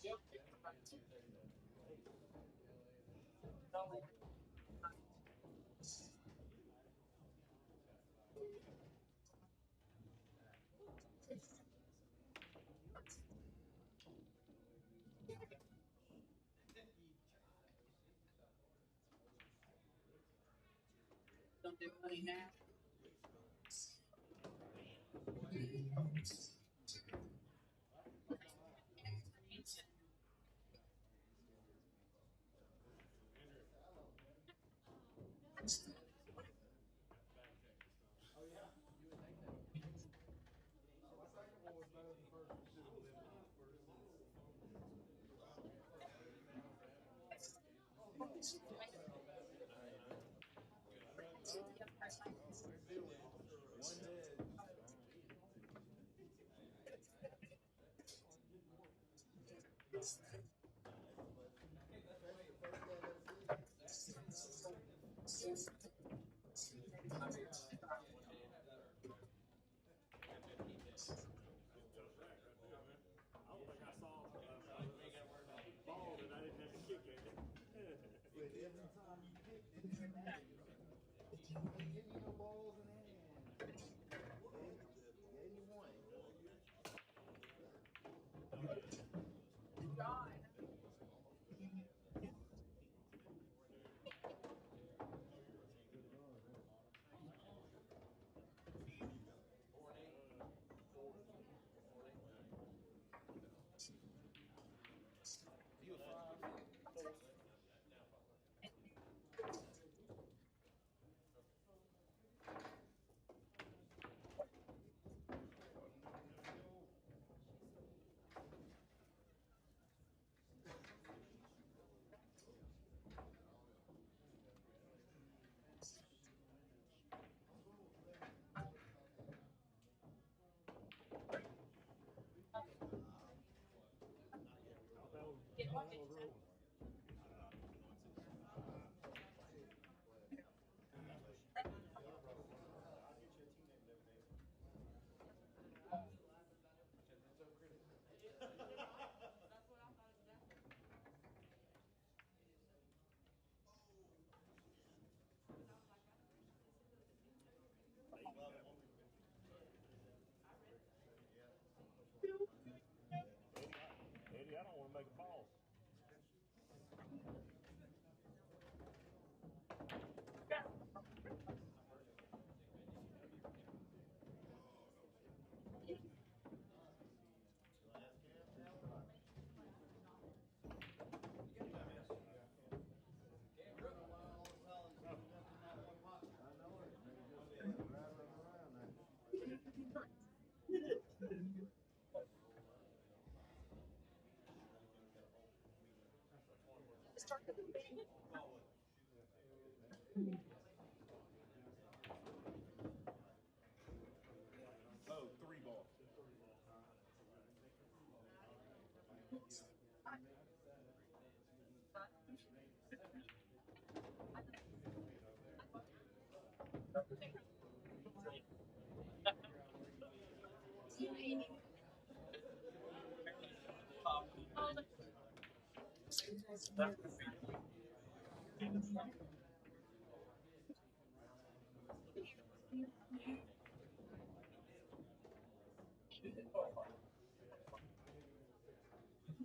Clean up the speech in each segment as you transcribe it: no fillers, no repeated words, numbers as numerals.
Don't do money now. Eddie, I don't want to make a pause. Oh, three ball.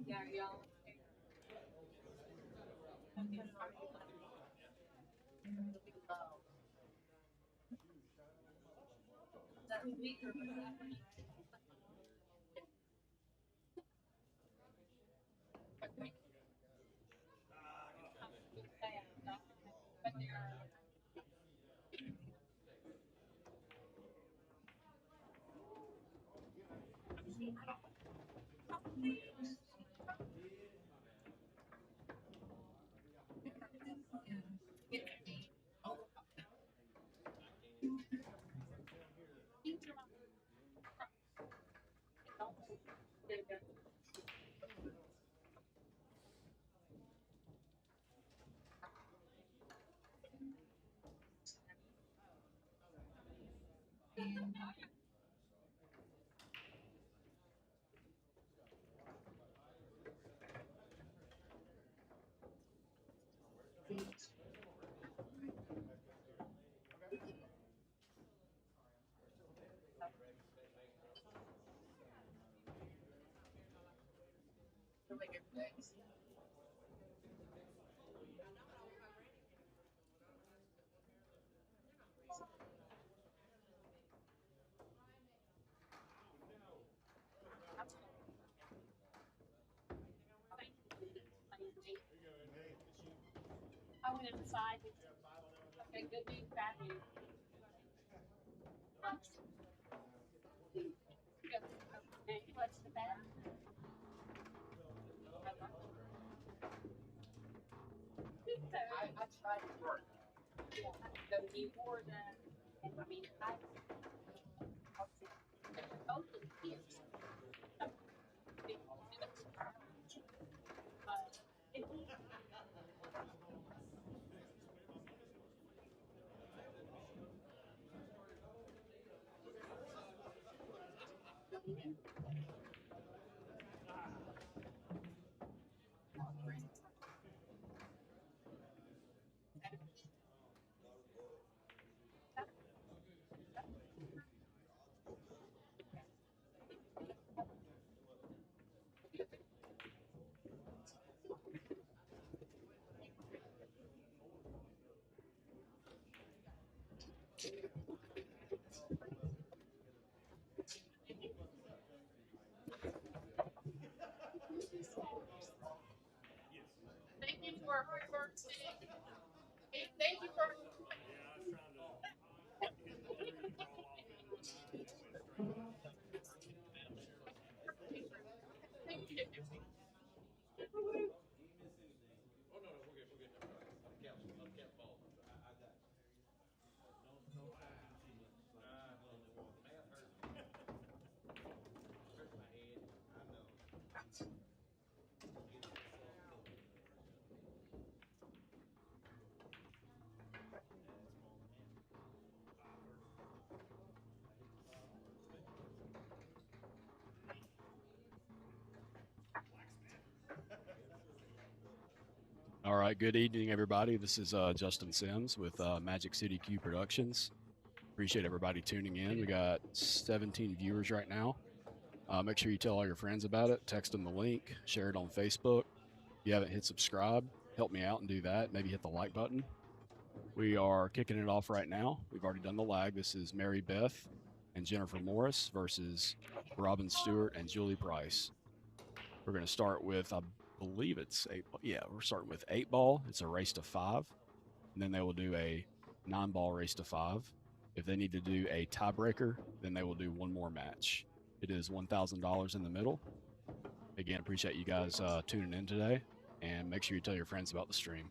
Yeah, y'all. That week or whatever. But they're Really good things. I went inside. Okay, good news, bad news. Okay, what's the bad? I tried to work. So he wore the, I mean, I both of the years. Thank you for her birthday. Thank you for. Thank you. All right, good evening, everybody. This is Justin Sims with Magic City Q Productions. Appreciate everybody tuning in. We got 17 viewers right now. Make sure you tell all your friends about it. Text them the link. Share it on Facebook. If you haven't hit subscribe, help me out and do that. Maybe hit the like button. We are kicking it off right now. We've already done the lag. This is Mary Beth and Jennifer Morris versus Robin Stewart and Julie Price. We're going to start with, I believe it's eight. Yeah, we're starting with 8-ball. It's a race to 5. And then they will do a 9-ball race to 5. If they need to do a tiebreaker, then they will do one more match. It is $1,000 in the middle. Again, appreciate you guys tuning in today, and make sure you tell your friends about the stream.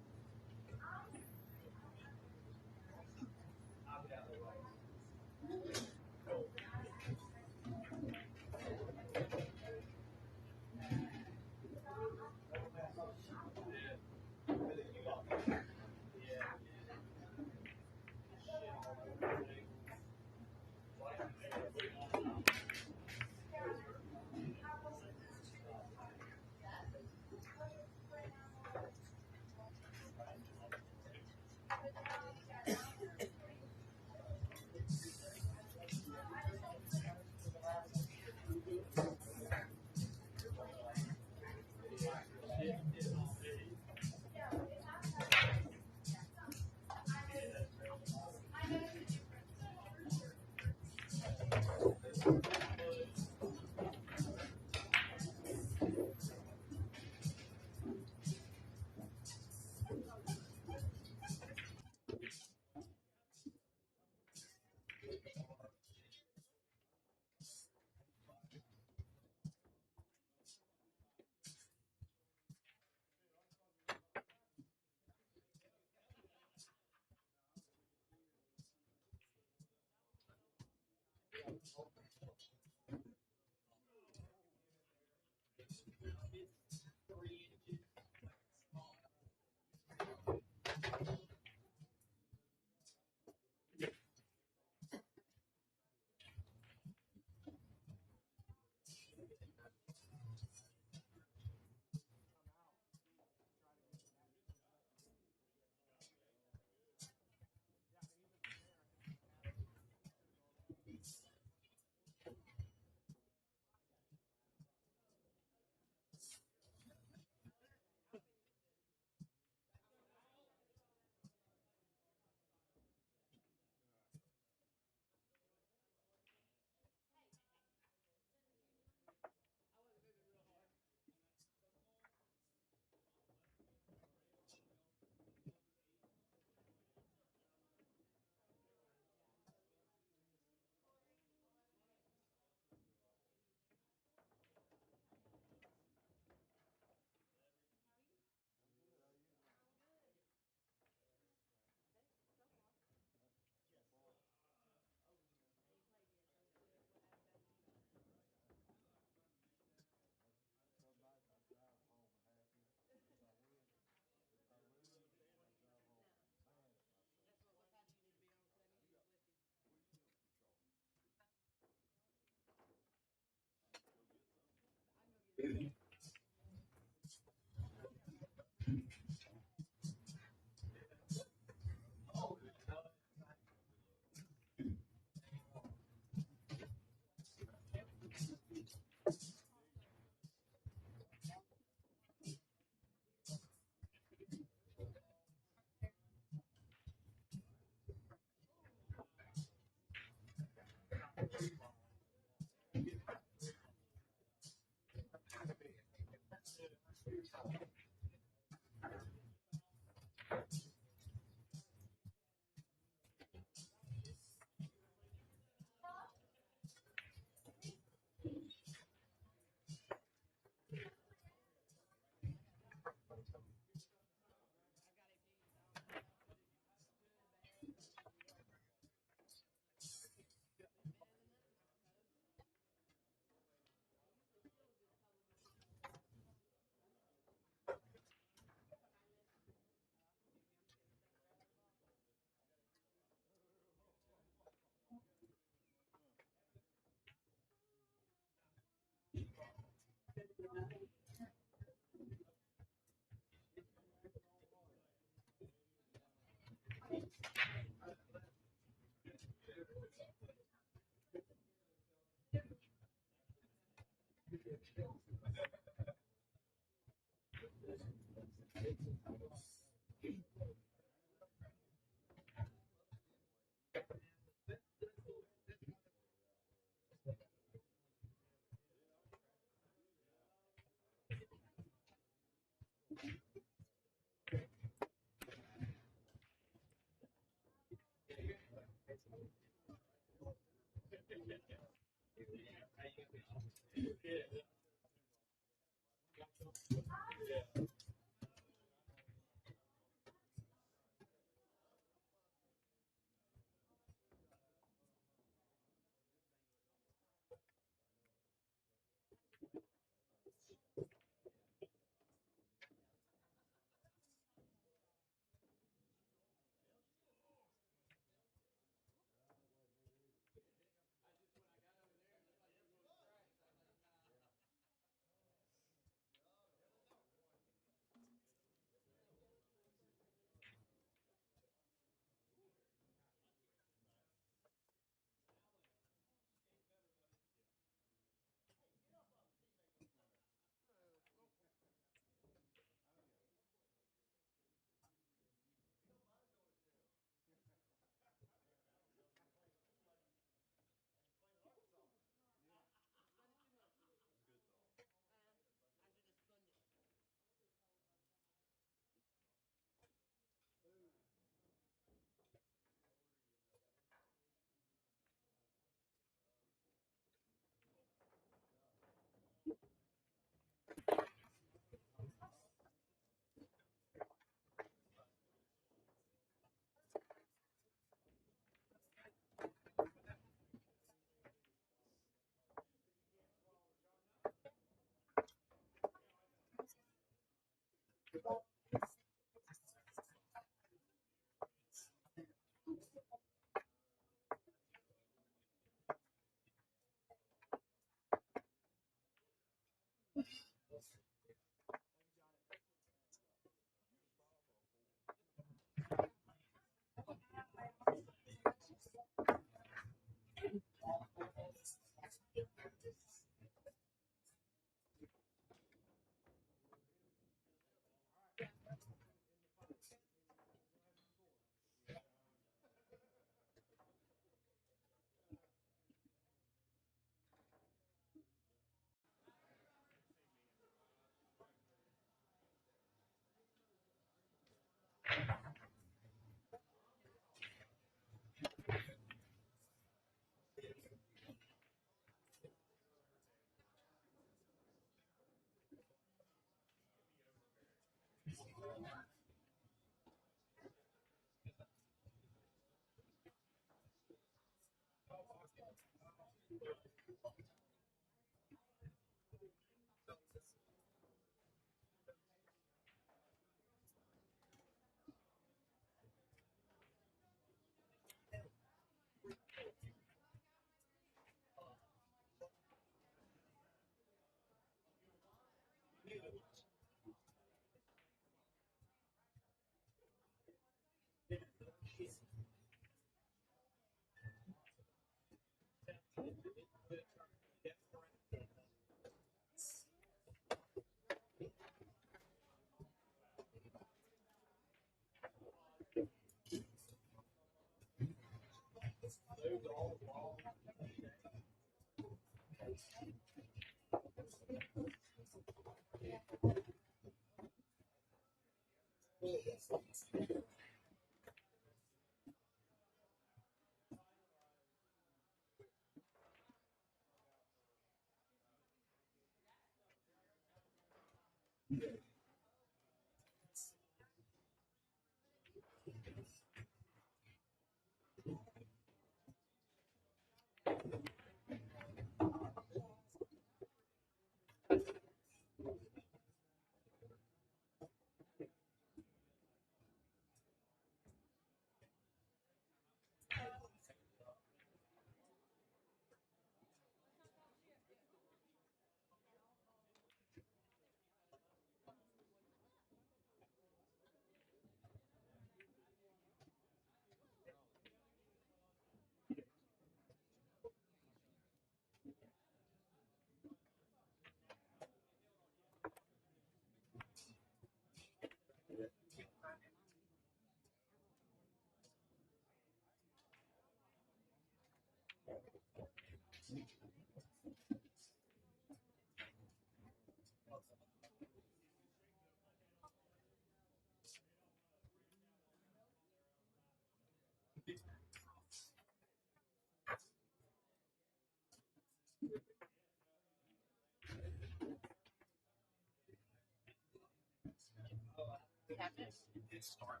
Start.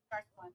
Start one.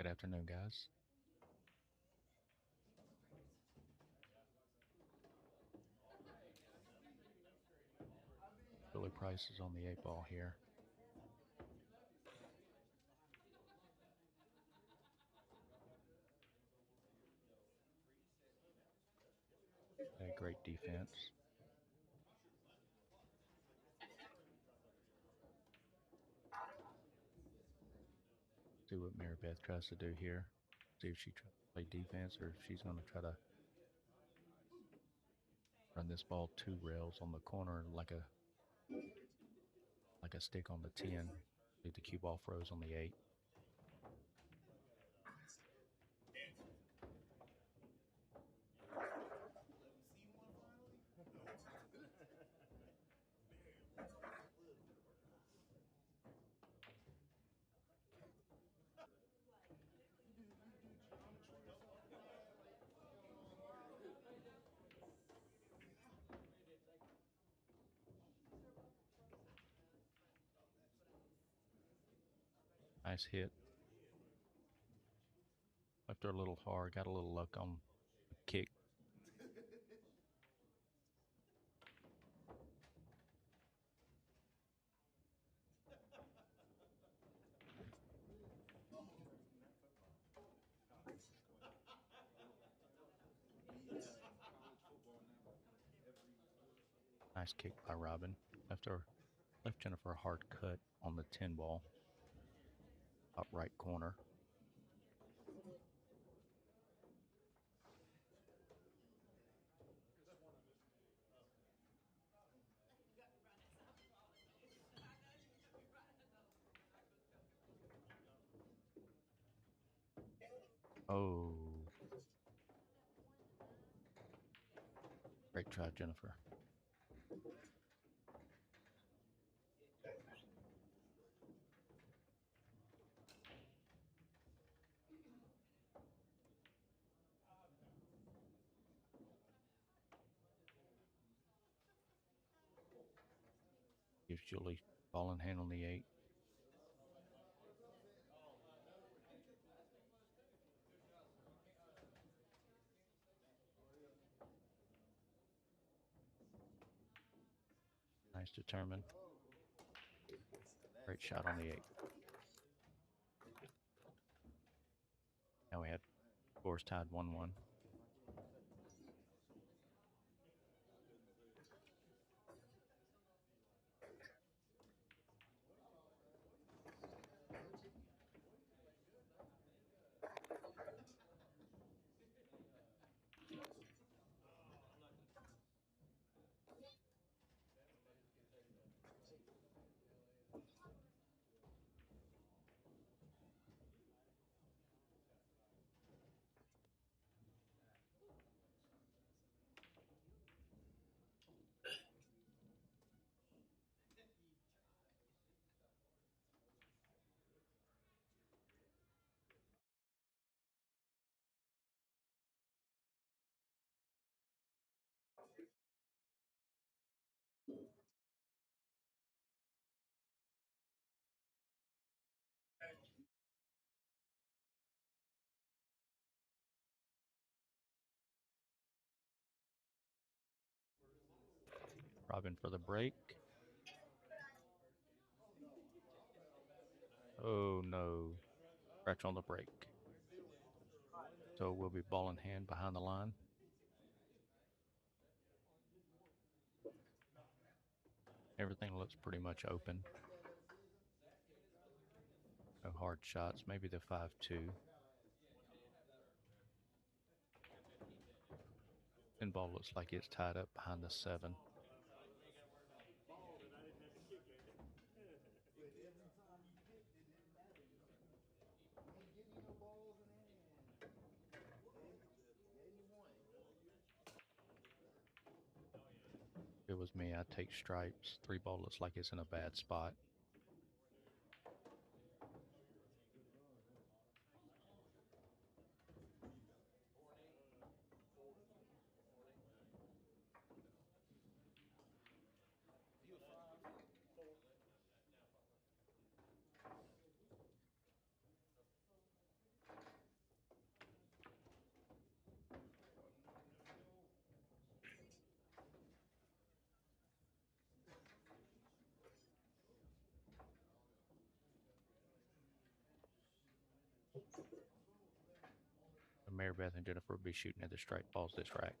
Good afternoon, guys. Billy Price is on the 8-ball here. A great defense. See what Mary Beth tries to do here. See if she tries to play defense or if she's going to try to run this ball 2 rails on the corner like a stick on the 10. Leave the cue ball froze on the 8. Nice hit. Left her a little hard. Got a little luck on the kick. Nice kick by Robin. Left Jennifer a hard cut on the 10 ball. Top right corner. Oh. Great try, Jennifer. Gives Julie ball in hand on the 8. Nice determined. Great shot on the 8. Now we had scores tied 1-1. Robin for the break. Oh no. Scratch on the break. So we'll be ball in hand behind the line. Everything looks pretty much open. No hard shots. Maybe the 5-2. And ball looks like it's tied up behind the 7. If it was me, I'd take stripes. 3 ball looks like it's in a bad spot. Mary Beth and Jennifer will be shooting at the straight balls this rack.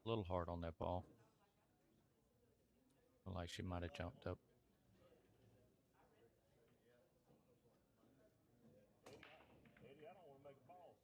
A little hard on that ball. Like she might have jumped up. Eddie, I don't want to make a ball.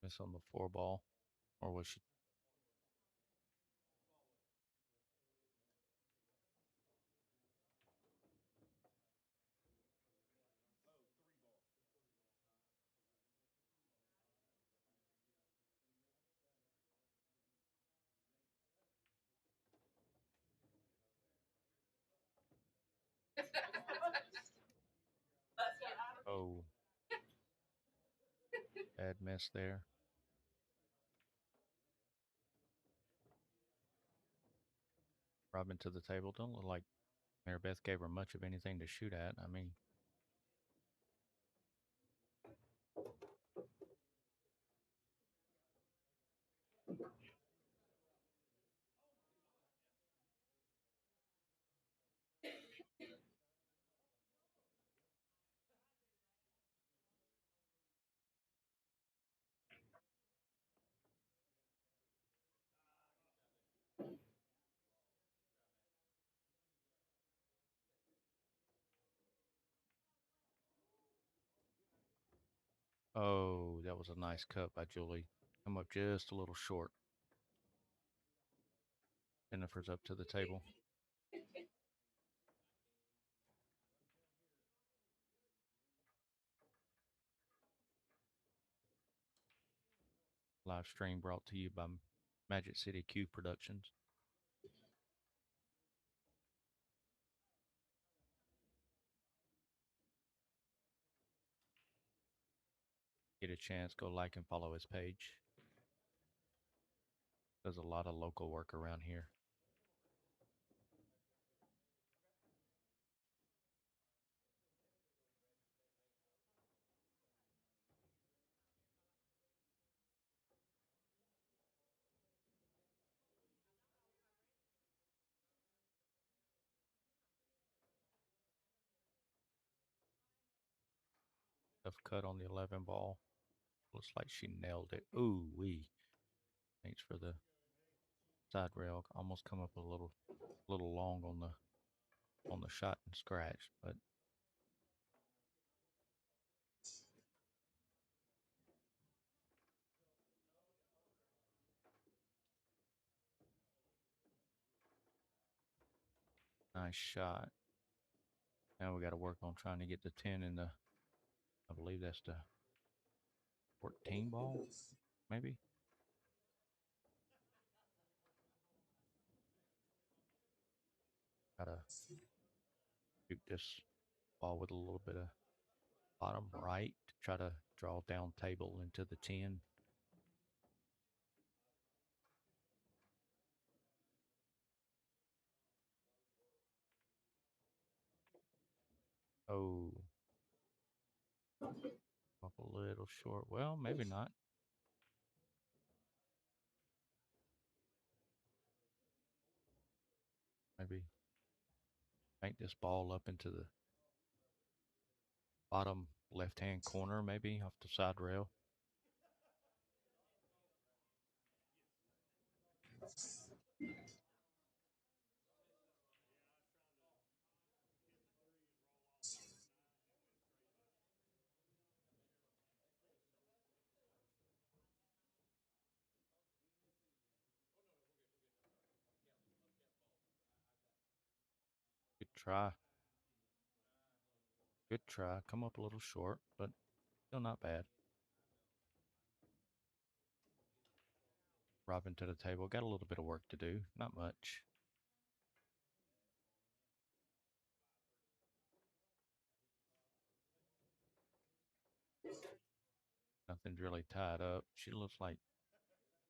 Miss on the 4 ball. Or was she? Oh. Bad miss there. Robin to the table. Don't look like Mary Beth gave her much of anything to shoot at. I mean, oh, that was a nice cut by Julie. Come up just a little short. Jennifer's up to the table. Live stream brought to you by Magic City Q Productions. Get a chance, go like and follow his page. Does a lot of local work around here. Tough cut on the 11 ball. Looks like she nailed it. Ooh wee. Thanks for the side rail. Almost come up a little long on the shot and scratch, but nice shot. Now we got to work on trying to get the 10 in the, I believe that's the 14 ball, maybe. Gotta shoot this ball with a little bit of bottom right to try to draw down table into the 10. Oh, up a little short. Well, maybe not. Maybe bank this ball up into the bottom left-hand corner, maybe off the side rail. Good try. Good try. Come up a little short, but still not bad. Robin to the table. Got a little bit of work to do. Not much. Nothing's really tied up. She looks like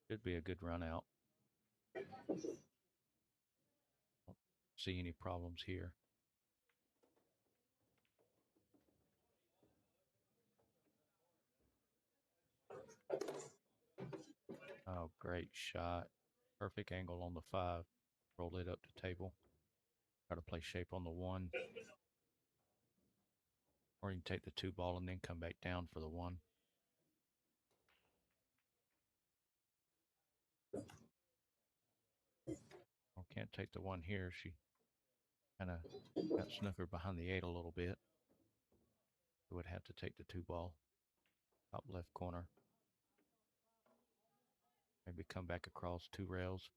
should be a good run out. Don't see any problems here. Oh, great shot. Perfect angle on the 5. Roll it up to table. Try to play shape on the 1. Or you can take the 2 ball and then come back down for the 1. Or can't take the 1 here. She kind of got snookered behind the 8 a little bit. Would have to take the 2 ball. Top left corner. Maybe come back across 2 rails.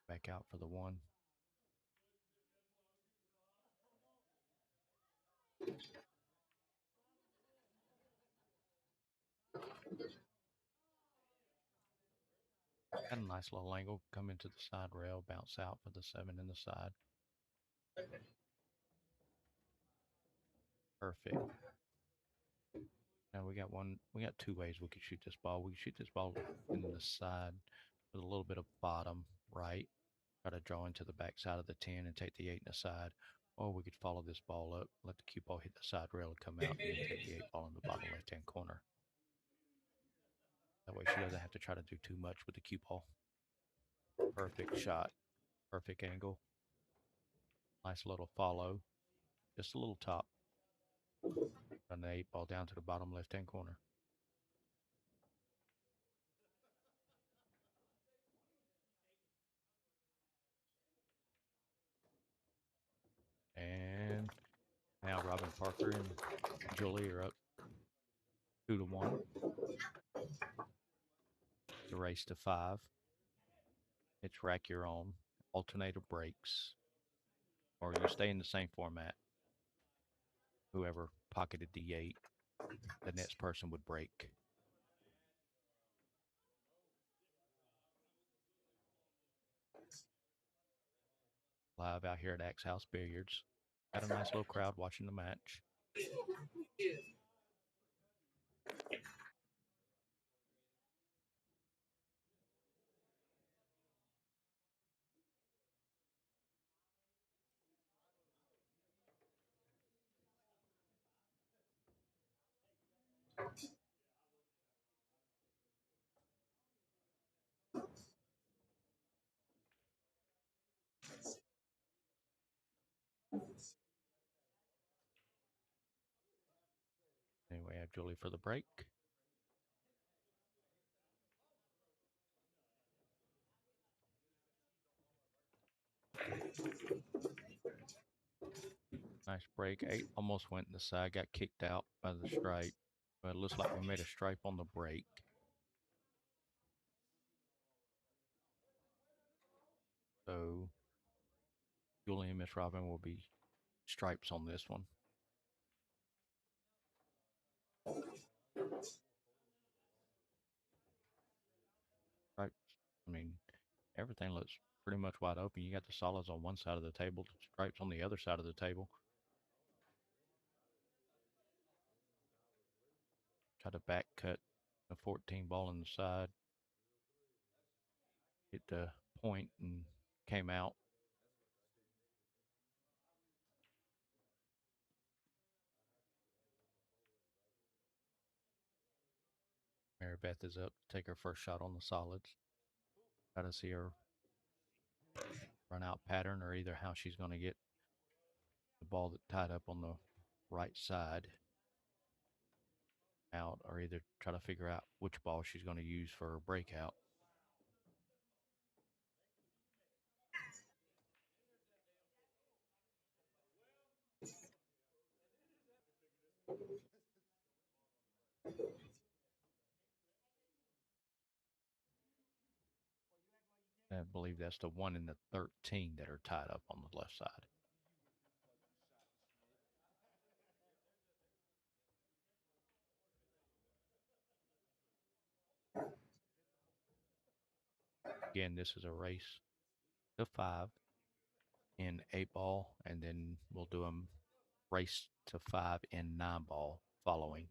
Back out for the 1. Got a nice little angle. Come into the side rail. Bounce out for the 7 in the side. Perfect. Now we got 2 ways we could shoot this ball. We could shoot this ball in the side with a little bit of bottom right. Try to draw into the back side of the 10 and take the 8 in the side. Or we could follow this ball up, let the cue ball hit the side rail and come out, and then take the 8 ball in the bottom left-hand corner. That way she doesn't have to try to do too much with the cue ball. Perfect shot. Perfect angle. Nice little follow. Just a little top. Run the 8 ball down to the bottom left-hand corner. And now Robin Parker and Julie are up 2-1. The race to 5. It's rack your own. Alternator breaks. Or you stay in the same format. Whoever pocketed the 8, the next person would break. Live out here at Axe House Billiards. Got a nice little crowd watching the match. Anyway, I have Julie for the break. Nice break. 8 almost went in the side, got kicked out by the stripe. But it looks like we made a stripe on the break. So Julie and Miss Robin will be stripes on this one. Stripes. I mean, everything looks pretty much wide open. You got the solids on one side of the table, the stripes on the other side of the table. Try to back cut the 14 ball in the side. Hit the point and came out. Mary Beth is up to take her first shot on the solids. Try to see her run out pattern or either how she's going to get the ball that tied up on the right side out, or either try to figure out which ball she's going to use for her breakout. I believe that's the 1 and the 13 that are tied up on the left side. Again, this is a race to 5 in 8 ball, and then we'll do a race to 5 in 9 ball following.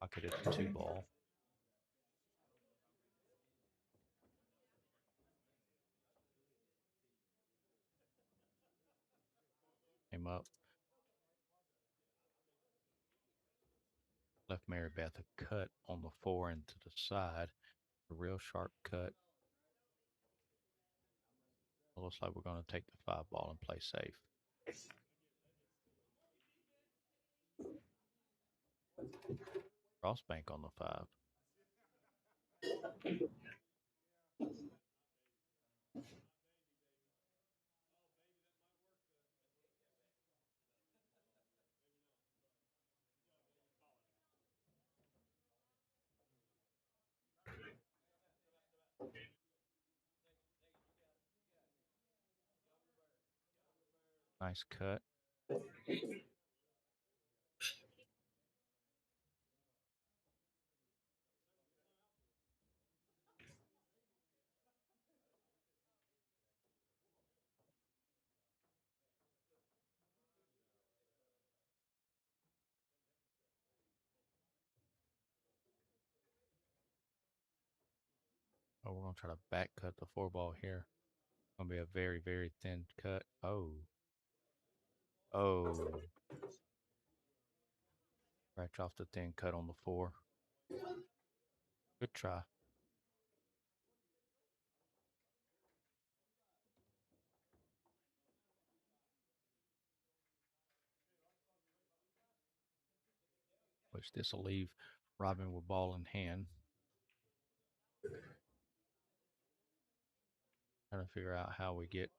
Pocket at the 2 ball. Came up. Left Mary Beth a cut on the 4 and to the side. A real sharp cut. It looks like we're going to take the 5 ball and play safe. Cross bank on the 5. Nice cut. Oh, we're going to try to back cut the 4 ball here. Going to be a very, very thin cut. Oh. Oh. Scratch off the thin cut on the 4. Good try. Which this will leave Robin with ball in hand. Trying to figure out how we get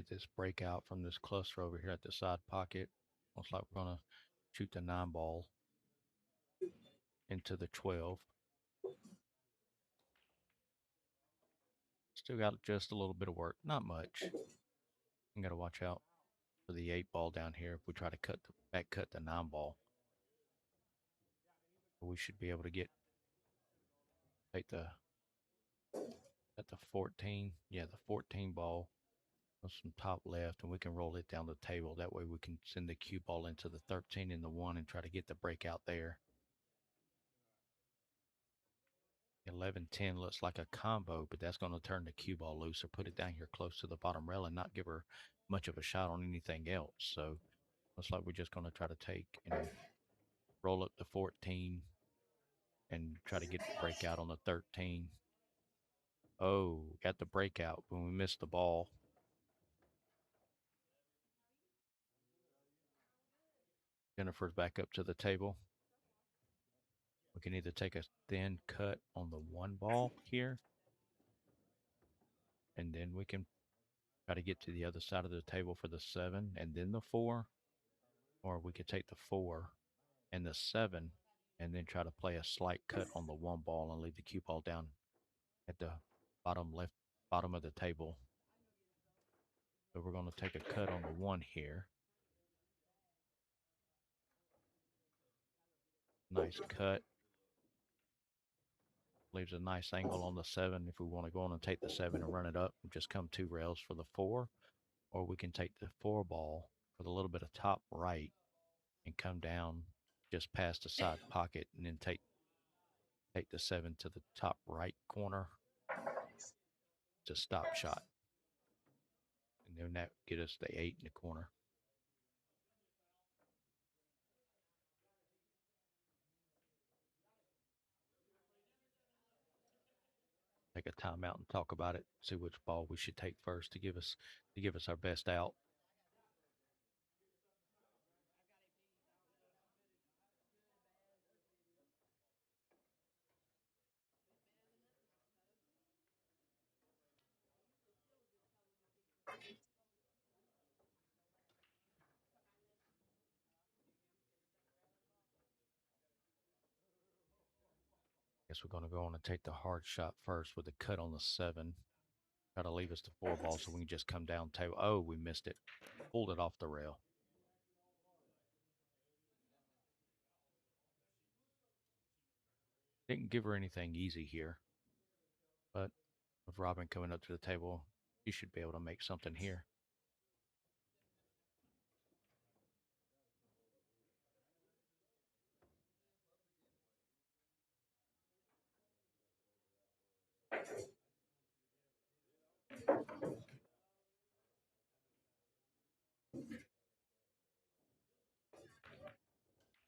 this breakout from this cluster over here at the side pocket. Looks like we're going to shoot the 9 ball into the 12. Still got just a little bit of work, not much. You got to watch out for the 8 ball down here if we try to back cut the 9 ball. We should be able to take the at the 14, yeah, the 14 ball with some top left, and we can roll it down the table. That way we can send the cue ball into the 13 and the 1 and try to get the breakout there. 11-10 looks like a combo, but that's going to turn the cue ball loose or put it down here close to the bottom rail and not give her much of a shot on anything else. So looks like we're just going to try to take and roll up the 14 and try to get the breakout on the 13. Oh, got the breakout when we missed the ball. Jennifer's back up to the table. We can either take a thin cut on the 1 ball here, and then we can try to get to the other side of the table for the 7 and then the 4, or we could take the 4 and the 7 and then try to play a slight cut on the 1 ball and leave the cue ball down at the bottom of the table. So we're going to take a cut on the 1 here. Nice cut. Leaves a nice angle on the 7 if we want to go on and take the 7 and run it up and just come 2 rails for the 4. Or we can take the 4 ball with a little bit of top right and come down just past the side pocket and then take the 7 to the top right corner to stop shot. And then that get us the 8 in the corner. Take a timeout and talk about it. See which ball we should take first to give us our best out. Guess we're going to go on and take the hard shot first with the cut on the 7. Try to leave us the 4 ball so we can just come down table. Oh, we missed it. Pulled it off the rail. Didn't give her anything easy here. But with Robin coming up to the table, she should be able to make something here.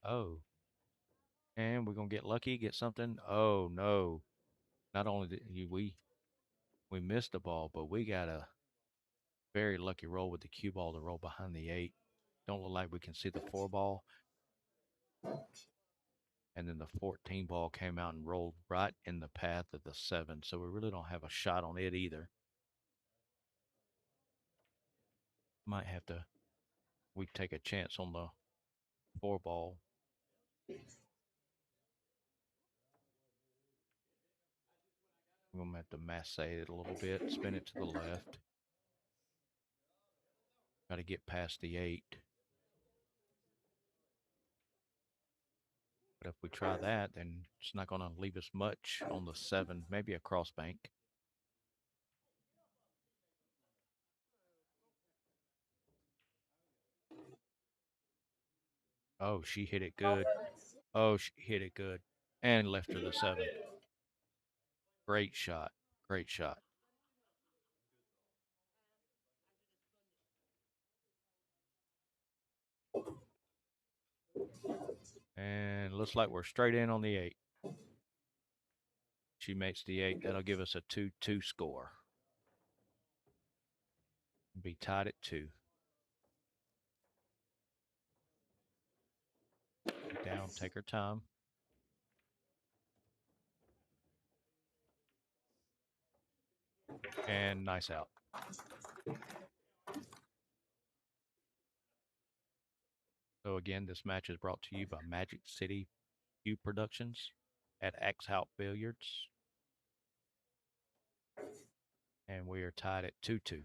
Oh. And we're going to get lucky, get something. Oh, no. Not only did we missed the ball, but we got a very lucky roll with the cue ball to roll behind the 8. Don't look like we can see the 4 ball. And then the 14 ball came out and rolled right in the path of the 7. So we really don't have a shot on it either. Might have to, we take a chance on the 4 ball. We're going to have to masse it a little bit, spin it to the left. Got to get past the 8. But if we try that, then it's not going to leave us much on the 7, maybe a cross bank. Oh, she hit it good. Oh, she hit it good. And left her the 7. Great shot. Great shot. And looks like we're straight in on the 8. She makes the 8. That'll give us a 2-2 score. Be tied at 2. Get down, take her time. And nice out. So again, this match is brought to you by Magic City Cube Productions at Axe House Billiards. And we are tied at 2-2.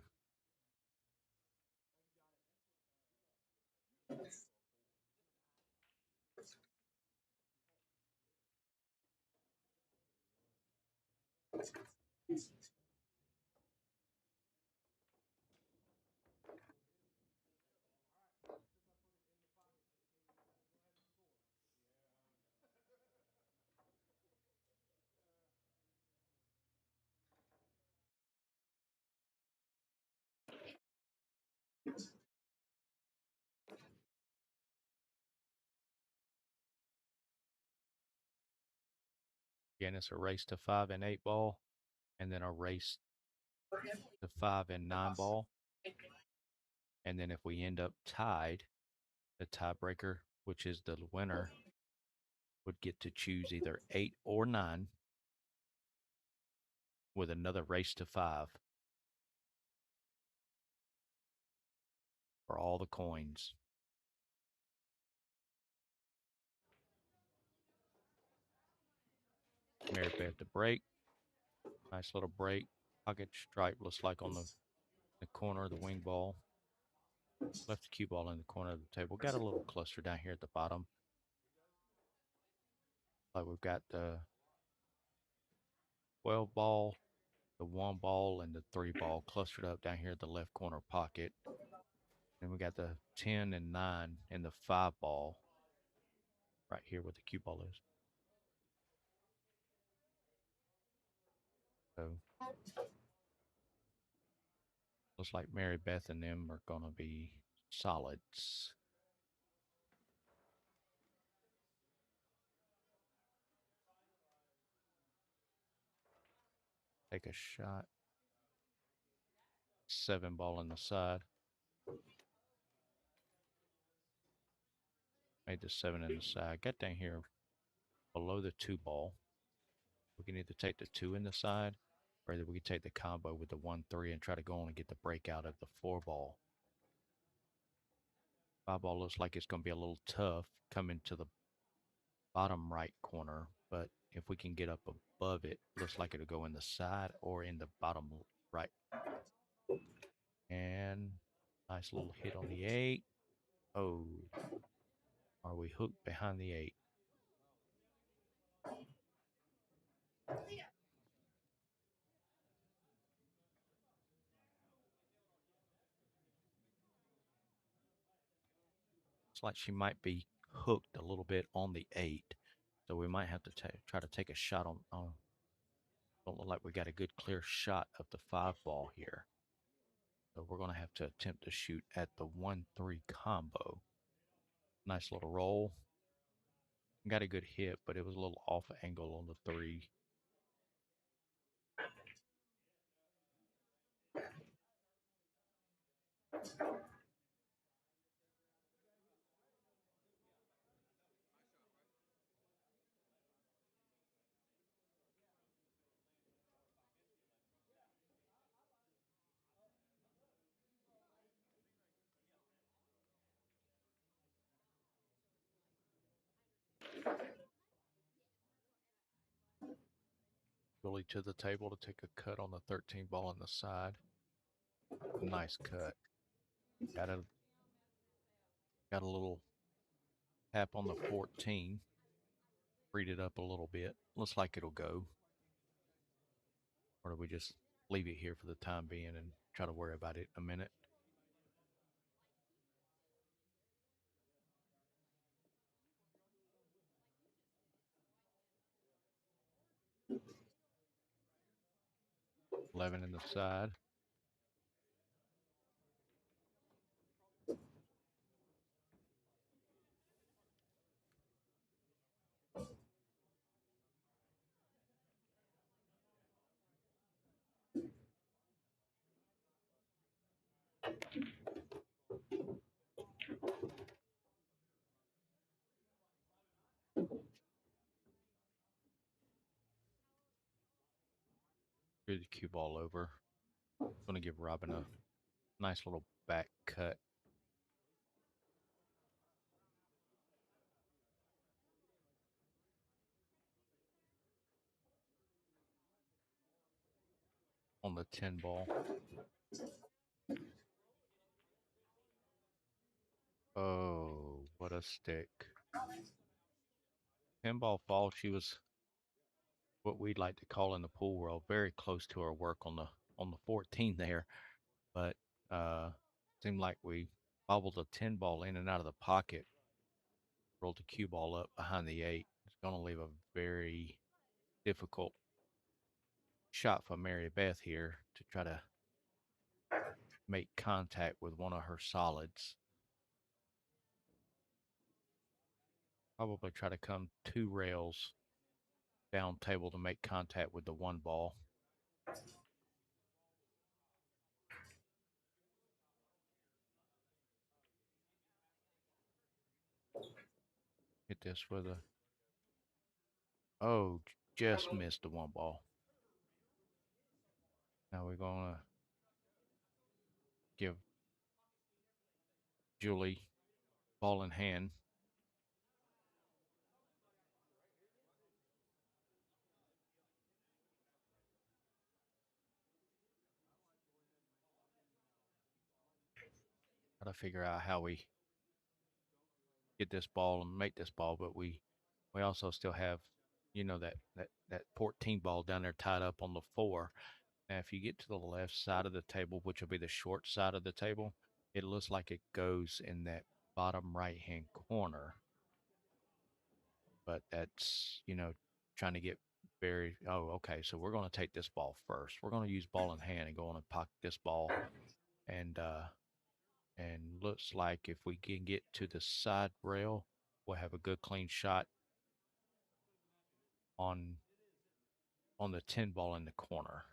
Again, it's a race to 5 and 8 ball, and then a race to 5 and 9 ball. And then if we end up tied, the tiebreaker, which is the winner, would get to choose either 8 or 9 with another race to 5 for all the coins. Mary Beth to break. Nice little break. Pocket stripe looks like on the corner of the wing ball. Left the cue ball in the corner of the table. Got a little cluster down here at the bottom. Like we've got the 12 ball, the 1 ball, and the 3 ball clustered up down here at the left corner pocket. Then we got the 10 and 9 and the 5 ball right here where the cue ball is. So looks like Mary Beth and them are going to be solids. Take a shot. 7 ball on the side. Made the 7 in the side. Got down here below the 2 ball. We can either take the 2 in the side or that we could take the combo with the 1-3 and try to go on and get the breakout of the 4 ball. 5 ball looks like it's going to be a little tough coming to the bottom right corner, but if we can get up above it, looks like it'll go in the side or in the bottom right. And nice little hit on the 8. Oh, are we hooked behind the 8? It's like she might be hooked a little bit on the 8. So we might have to try to take a shot on. Don't look like we got a good clear shot of the 5 ball here. So we're going to have to attempt to shoot at the 1-3 combo. Nice little roll. Got a good hit, but it was a little off angle on the 3. Really to the table to take a cut on the 13 ball on the side. Nice cut. Got a little tap on the 14. Freed it up a little bit. Looks like it'll go. Or do we just leave it here for the time being and try to worry about it in a minute? $11 in the side. Good cue ball over. Going to give Robin a nice little back cut. On the 10 ball. Oh, what a stick. 10 ball fall. She was what we'd like to call in the pool world very close to her work on the 14 there, but seemed like we bobbled a 10 ball in and out of the pocket, rolled the cue ball up behind the 8. It's going to leave a very difficult shot for Mary Beth here to try to make contact with one of her solids. Probably try to come 2 rails down table to make contact with the 1 ball. Hit this with a, oh, just missed the 1 ball. Now we're going to give Julie ball in hand. Got to figure out how we get this ball and make this ball, but we also still have, you know, that 14 ball down there tied up on the 4. Now, if you get to the left side of the table, which will be the short side of the table, it looks like it goes in that bottom right-hand corner. But that's, you know, trying to get very, oh, okay, so we're going to take this ball first. We're going to use ball in hand and go on and pocket this ball. And looks like if we can get to the side rail, we'll have a good clean shot on the 10 ball in the corner.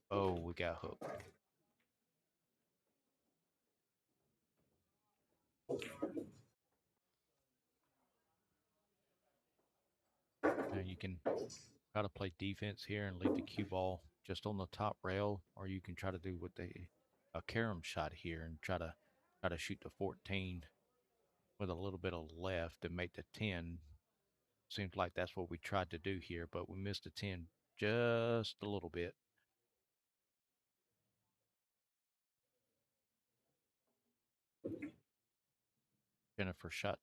Oh, we got hooked. can try to play defense here and leave the cue ball just on the top rail, or you can try to do what a carom shot here and try to shoot the 14 with a little bit of left and make the 10. Seems like that's what we tried to do here, but we missed the 10 just a little bit. Jennifer shot.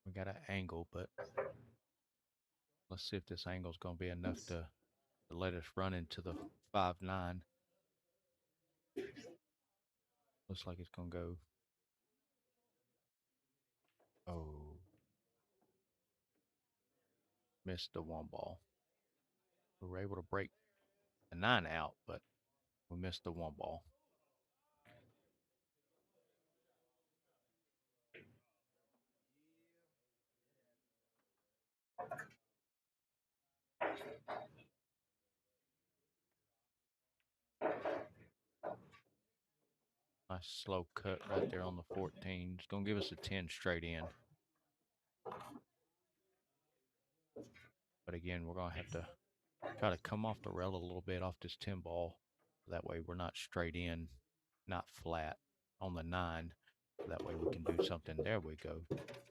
We got an angle, but let's see if this angle is going to be enough to let us run into the 5-9. Looks like it's going to go. Oh. Missed the 1 ball. We were able to break the 9 out, but we missed the 1 ball. Nice slow cut right there on the 14. It's going to give us a 10 straight in. But again, we're going to have to try to come off the rail a little bit off this 10 ball. That way we're not straight in, not flat on the 9. That way we can do something. There we go.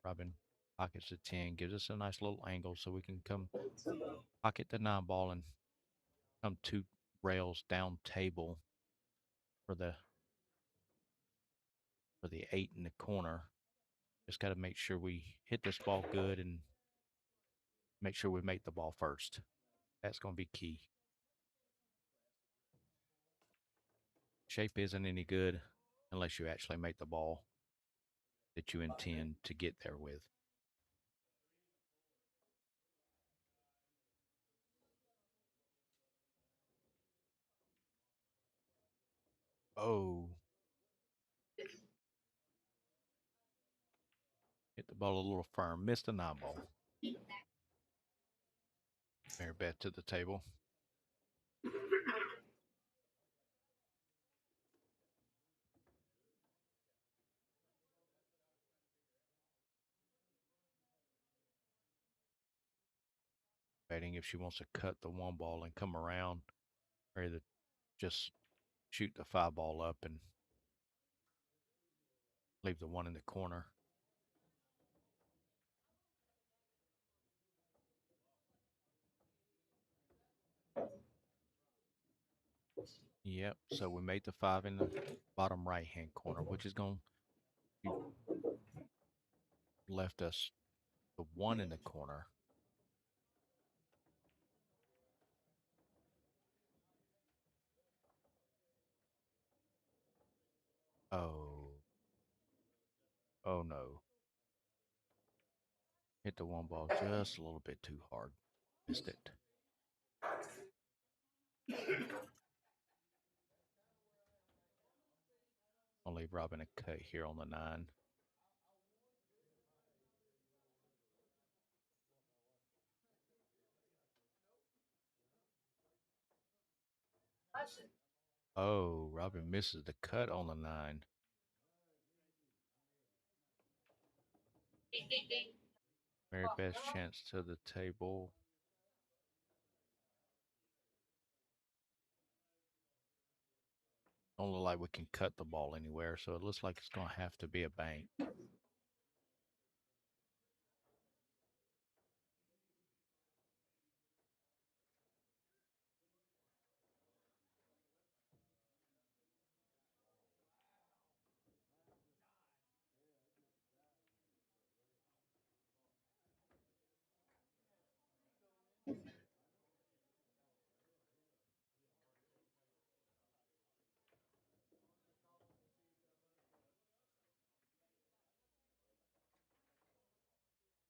Robin pockets the 10, gives us a nice little angle so we can come pocket the 9 ball and come 2 rails down table for the 8 in the corner. Just got to make sure we hit this ball good and make sure we make the ball first. That's going to be key. Shape isn't any good unless you actually make the ball that you intend to get there with. Oh. Hit the ball a little firm. Missed a 9 ball. Mary Beth to the table. Betting if she wants to cut the 1 ball and come around, or either just shoot the 5 ball up and leave the 1 in the corner. Yep, so we made the 5 in the bottom right-hand corner, which is going to left us the 1 in the corner. Oh. Oh no. Hit the 1 ball just a little bit too hard. Missed it. I'll leave Robin a cut here on the 9. Oh, Robin misses the cut on the 9. Very best chance to the table. Don't look like we can cut the ball anywhere, so it looks like it's going to have to be a bank.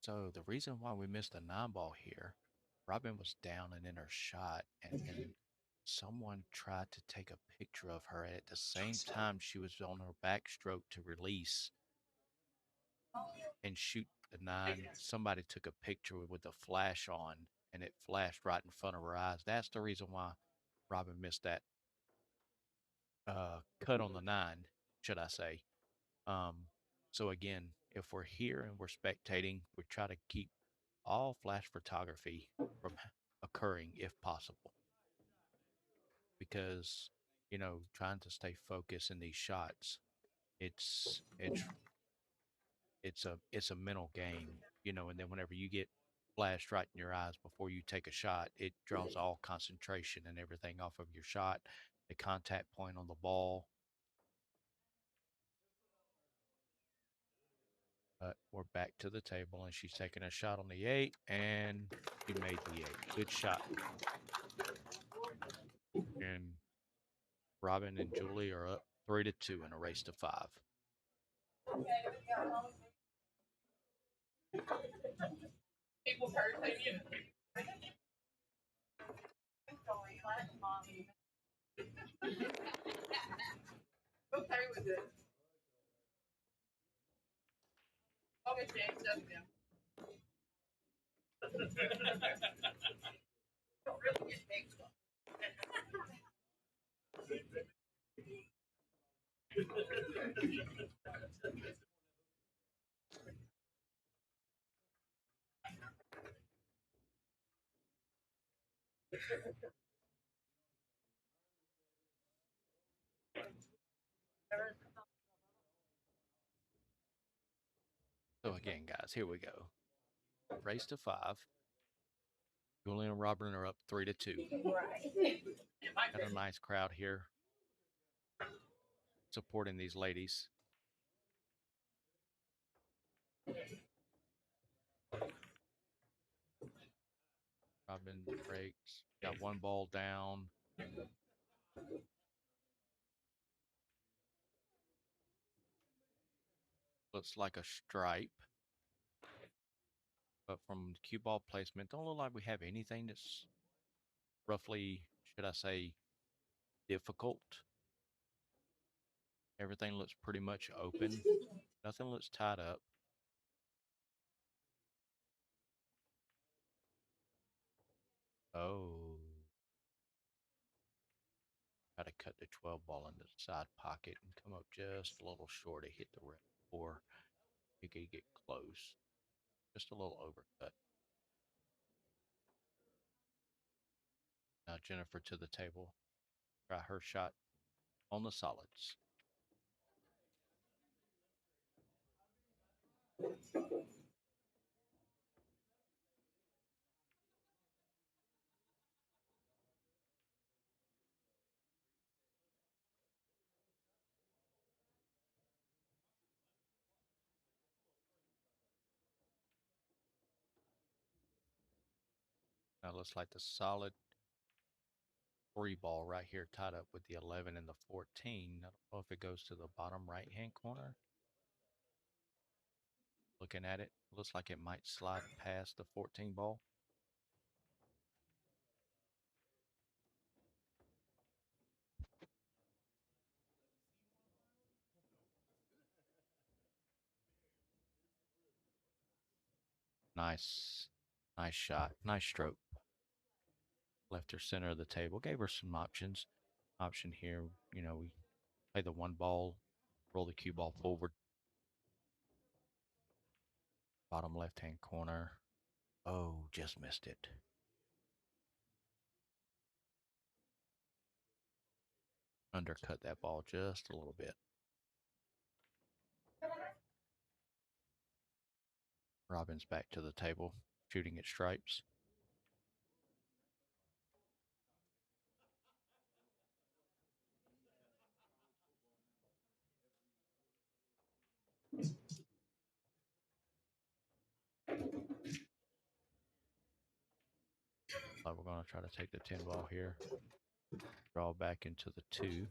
So the reason why we missed the 9 ball here, Robin was down and in her shot, and then someone tried to take a picture of her. And at the same time, she was on her backstroke to release and shoot the 9. Somebody took a picture with the flash on, and it flashed right in front of her eyes. That's the reason why Robin missed that cut on the 9, should I say. Um, so again, if we're here and we're spectating, we try to keep all flash photography from occurring if possible, because trying to stay focused in these shots, it's it's it's a mental game, and then whenever you get flashed right in your eyes before you take a shot, it draws all concentration and everything off of your shot, the contact point on the ball. But we're back to the table, and she's taking a shot on the 8, and she made the 8. Good shot. And Robin and Julie are up 3-2 in a race to 5. People heard that you. Okay with it. Okay, James, that's him. Don't really get next one. So again, guys, here we go. Race to 5. Julie and Robin are up 3-2. Right. Got a nice crowd here supporting these ladies. Robin breaks. Got 1 ball down. Looks like a stripe. But from the cue ball placement, don't look like we have anything that's roughly, should I say, difficult. Everything looks pretty much open. Nothing looks tied up. Oh. Try to cut the 12 ball into the side pocket and come up just a little short to hit the rim, or you could get close. Just a little overcut. Now Jennifer to the table. Try her shot on the solids. Now looks like the solid 3 ball right here tied up with the 11 and the 14. I don't know if it goes to the bottom right hand corner. Looking at it, looks like it might slide past the 14 ball. Nice. Nice shot. Nice stroke. Left her center of the table. Gave her some options. Option here, we play the 1 ball, roll the cue ball forward. Bottom left hand corner. Oh, just missed it. Undercut that ball just a little bit. Robin's back to the table, shooting at stripes. We're going to try to take the 10 ball here. Draw back into the 2.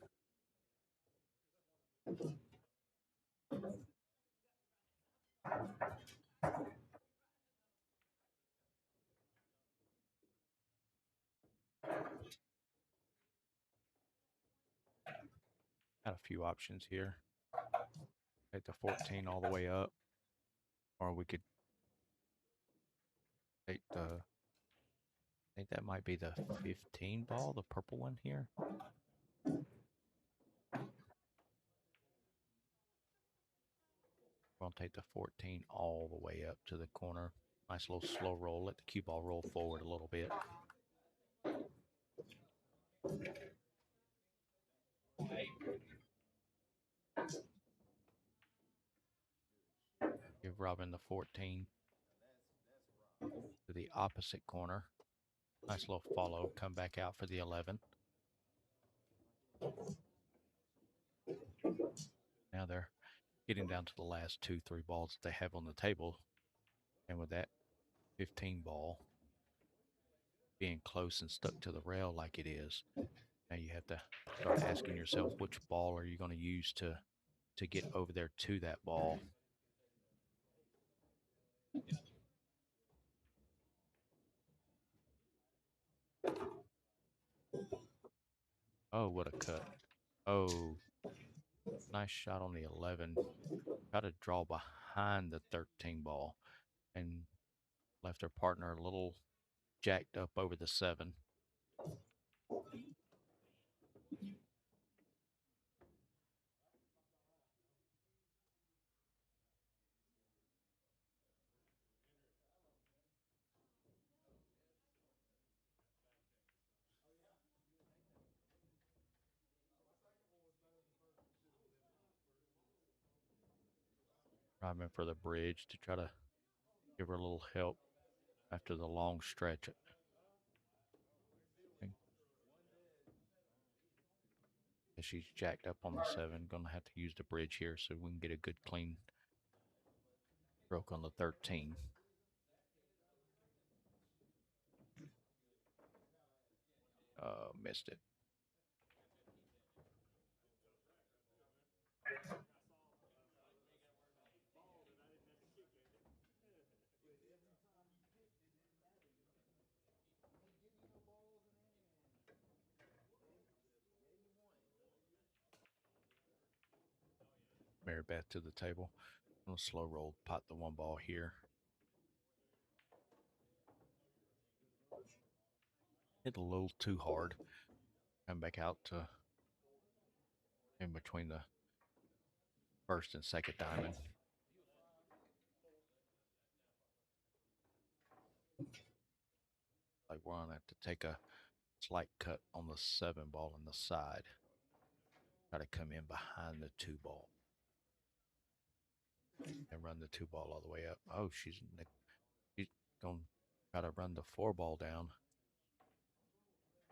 Got a few options here. Take the 14 all the way up, or we could take the, I think that might be the 15 ball, the purple one here. We're gonna take the 14 all the way up to the corner. Nice little slow roll. Let the cue ball roll forward a little bit. Give Robin the 14 to the opposite corner. Nice little follow. Come back out for the 11. Now they're getting down to the last 2-3 balls that they have on the table. And with that 15 ball being close and stuck to the rail like it is, now you have to start asking yourself, which ball are you going to use to get over there to that ball? Oh, what a cut. Oh, nice shot on the 11. Got to draw behind the 13 ball and left their partner a little jacked up over the 7. Driving for the bridge to try to give her a little help after the long stretch. She's jacked up on the 7. Gonna have to use the bridge here so we can get a good clean stroke on the 13. Missed it. Mary Beth to the table. I'm gonna slow roll, pot the 1 ball here. Hit a little too hard. Come back out to in between the first and second diamond. Like we're gonna have to take a slight cut on the 7 ball on the side. Try to come in behind the 2 ball. And run the 2 ball all the way up. Oh, she's going to try to run the 4 ball down.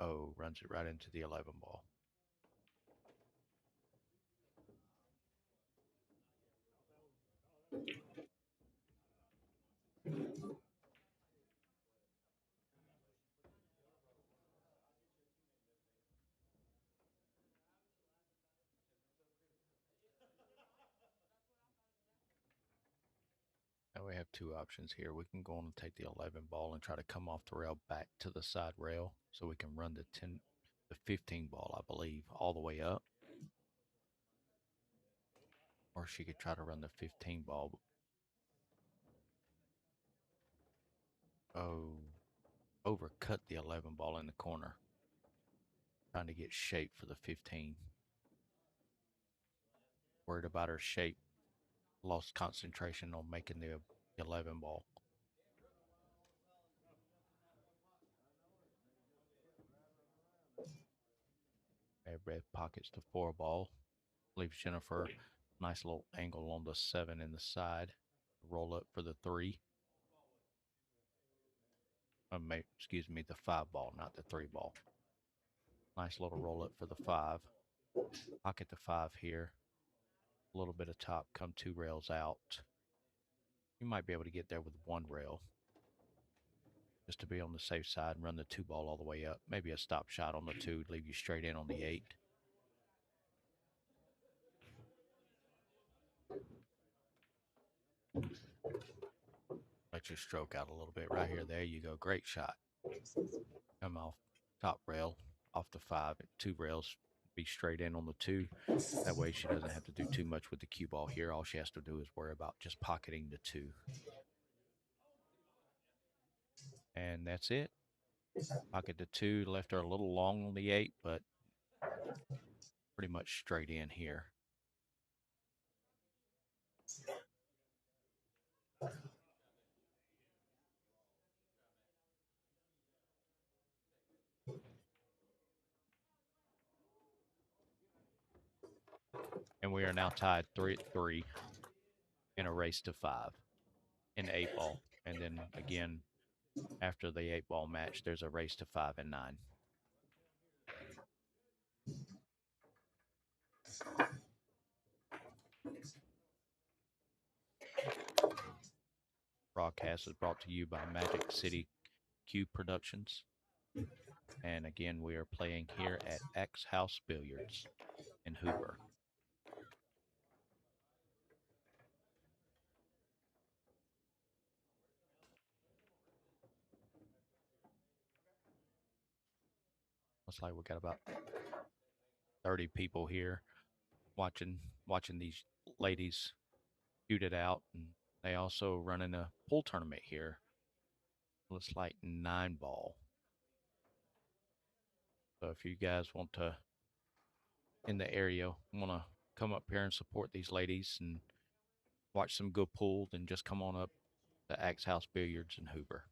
Oh, runs it right into the 11 ball. Now we have 2 options here. We can go on and take the 11 ball and try to come off the rail back to the side rail so we can run the 15 ball, I believe, all the way up. Or she could try to run the 15 ball. Oh, overcut the 11 ball in the corner. Trying to get shape for the 15. Worried about her shape. Lost concentration on making the 11 ball. Red pockets the 4 ball. Leaves Jennifer nice little angle on the 7 in the side. Roll up for the 3. Excuse me, the 5 ball, not the 3 ball. Nice little roll up for the 5. Pocket the 5 here. A little bit of top, come 2 rails out. You might be able to get there with 1 rail. Just to be on the safe side and run the 2 ball all the way up. Maybe a stop shot on the 2, leave you straight in on the 8. Let your stroke out a little bit right here. There you go. Great shot. Come off top rail, off the 5, 2 rails, be straight in on the 2. That way she doesn't have to do too much with the cue ball here. All she has to do is worry about just pocketing the 2. And that's it. Pocket the 2, left her a little long on the 8, but pretty much straight in here. And we are now tied 3-3 in a race to 5 in 8-ball. And then again, after the 8-ball match, there's a race to 5 and 9. Broadcast is brought to you by Magic City Q Productions. And again, we are playing here at X House Billiards in Hoover. Looks like we got about 30 people here watching these ladies shoot it out. And they also running a pool tournament here. Looks like 9-ball. So if you guys want to, in the area, want to come up here and support these ladies and watch some good pool, then just come on up to Axe House Billiards in Hoover.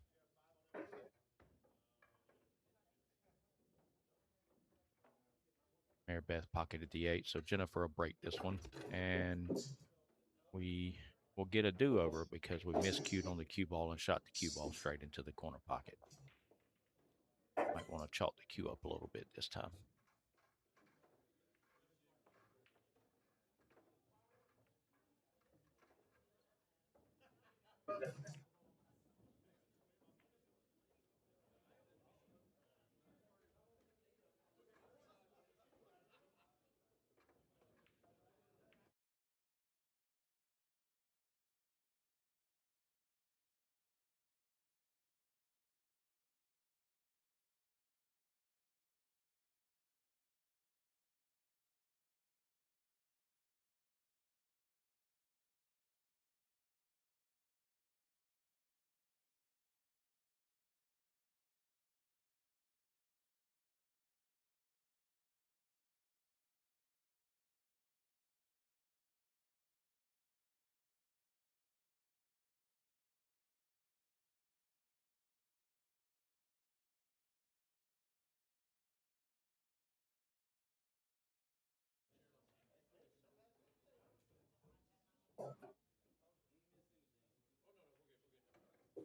Mary Beth pocketed the 8, so Jennifer will break this one, and we will get a do-over because we miscued on the cue ball and shot the cue ball straight into the corner pocket. Might want to chalk the cue up a little bit this time.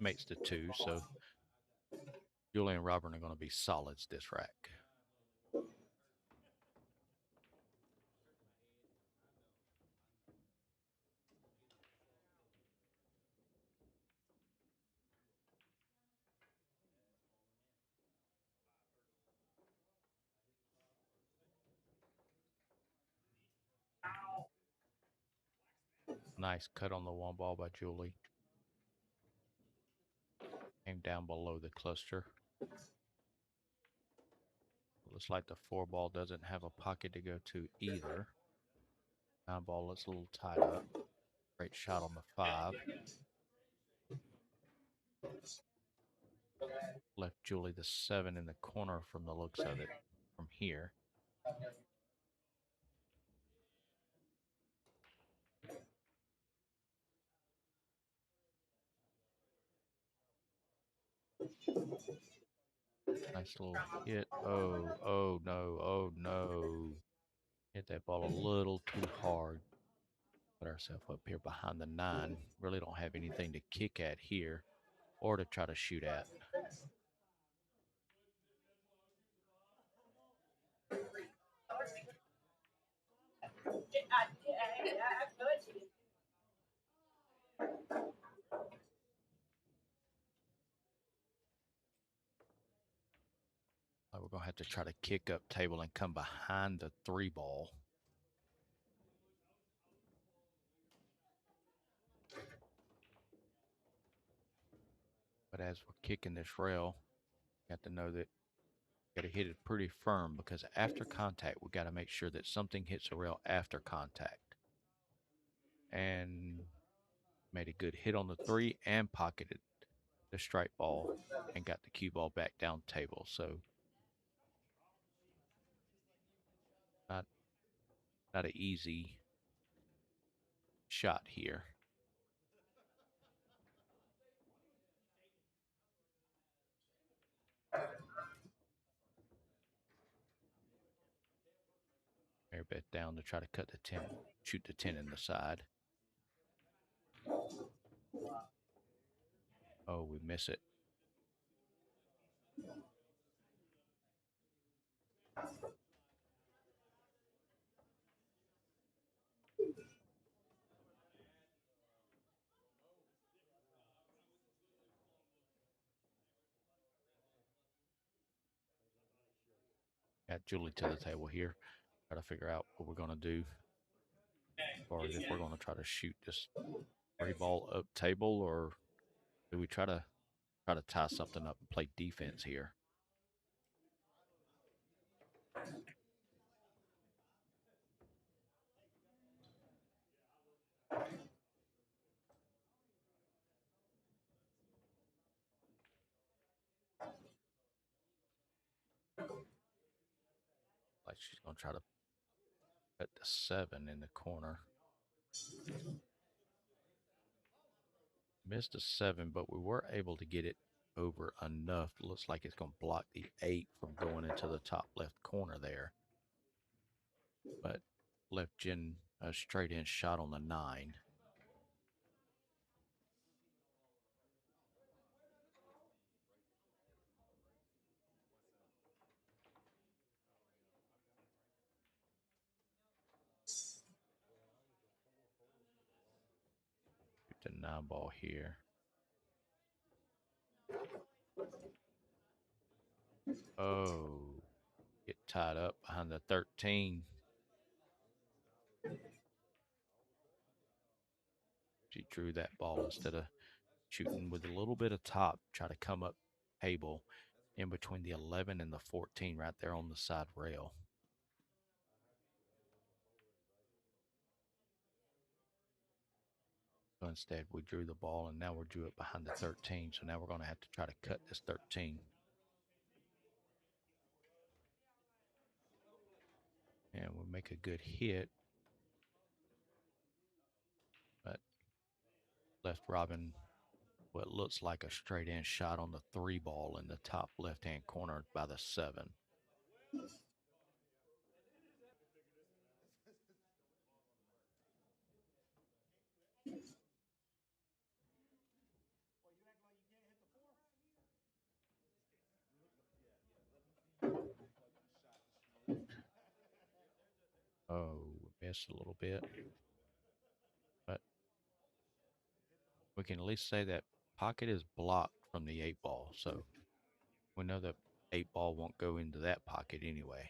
Makes the 2, so Julie and Robert are going to be solids this rack. Nice cut on the 1 ball by Julie. Came down below the cluster. Looks like the 4 ball doesn't have a pocket to go to either. 9 ball looks a little tied up. Great shot on the 5. Left Julie the 7 in the corner from the looks of it from here. Nice little hit. Oh no. Hit that ball a little too hard. Put ourselves up here behind the 9. Really don't have anything to kick at here or to try to shoot at. We're going to have to try to kick up table and come behind the 3 ball. But as we're kicking this rail, you have to know that Got to hit it pretty firm because after contact, we got to make sure that something hits the rail after contact. And made a good hit on the 3 and pocketed the strike ball and got the cue ball back down table. So not an easy shot here. Mary Beth down to try to cut the 10, shoot the 10 in the side. Oh, we miss it. Got Julie to the table here. Try to figure out what we're going to do as far as if we're going to try to shoot this 3 ball up table, or do we try to tie something up and play defense here? Like she's going to try to put the 7 in the corner. Missed a 7, but we were able to get it over enough. Looks like it's going to block the 8 from going into the top left corner there. But left Jen a straight in shot on the 9. The 9 ball here. Oh, get tied up behind the 13. She drew that ball instead of shooting with a little bit of top, try to come up table in between the 11 and the 14 right there on the side rail. So instead, we drew the ball, and now we drew it behind the 13. So now we're going to have to try to cut this 13. And we'll make a good hit. But left Robin what looks like a straight in shot on the 3 ball in the top left-hand corner by the 7. Oh, missed a little bit. But we can at least say that pocket is blocked from the 8 ball. So we know that 8 ball won't go into that pocket anyway.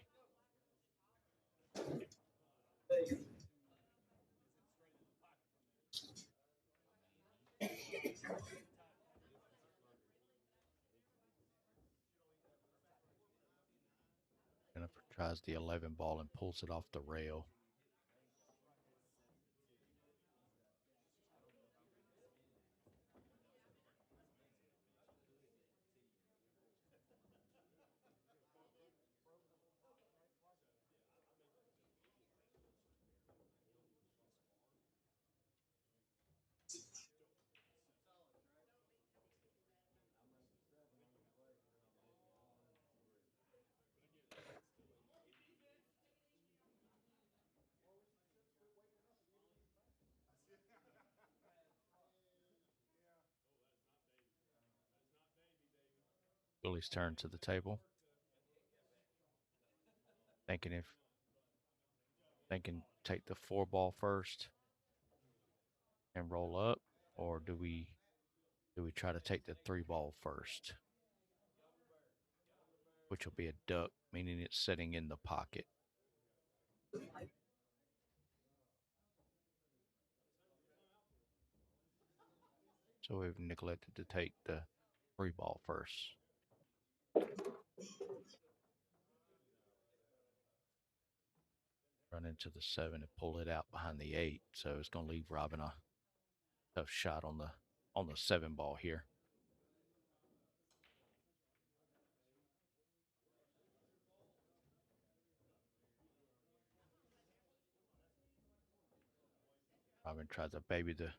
Jennifer tries the 11 ball and pulls it off the rail. Julie's turn to the table. Thinking take the 4 ball first and roll up, or do we try to take the 3 ball first? Which will be a duck, meaning it's sitting in the pocket. So we've neglected to take the 3 ball first. run into the 7 and pull it out behind the 8. So it's going to leave Robin a tough shot on the 7 ball here. Robin tries to baby the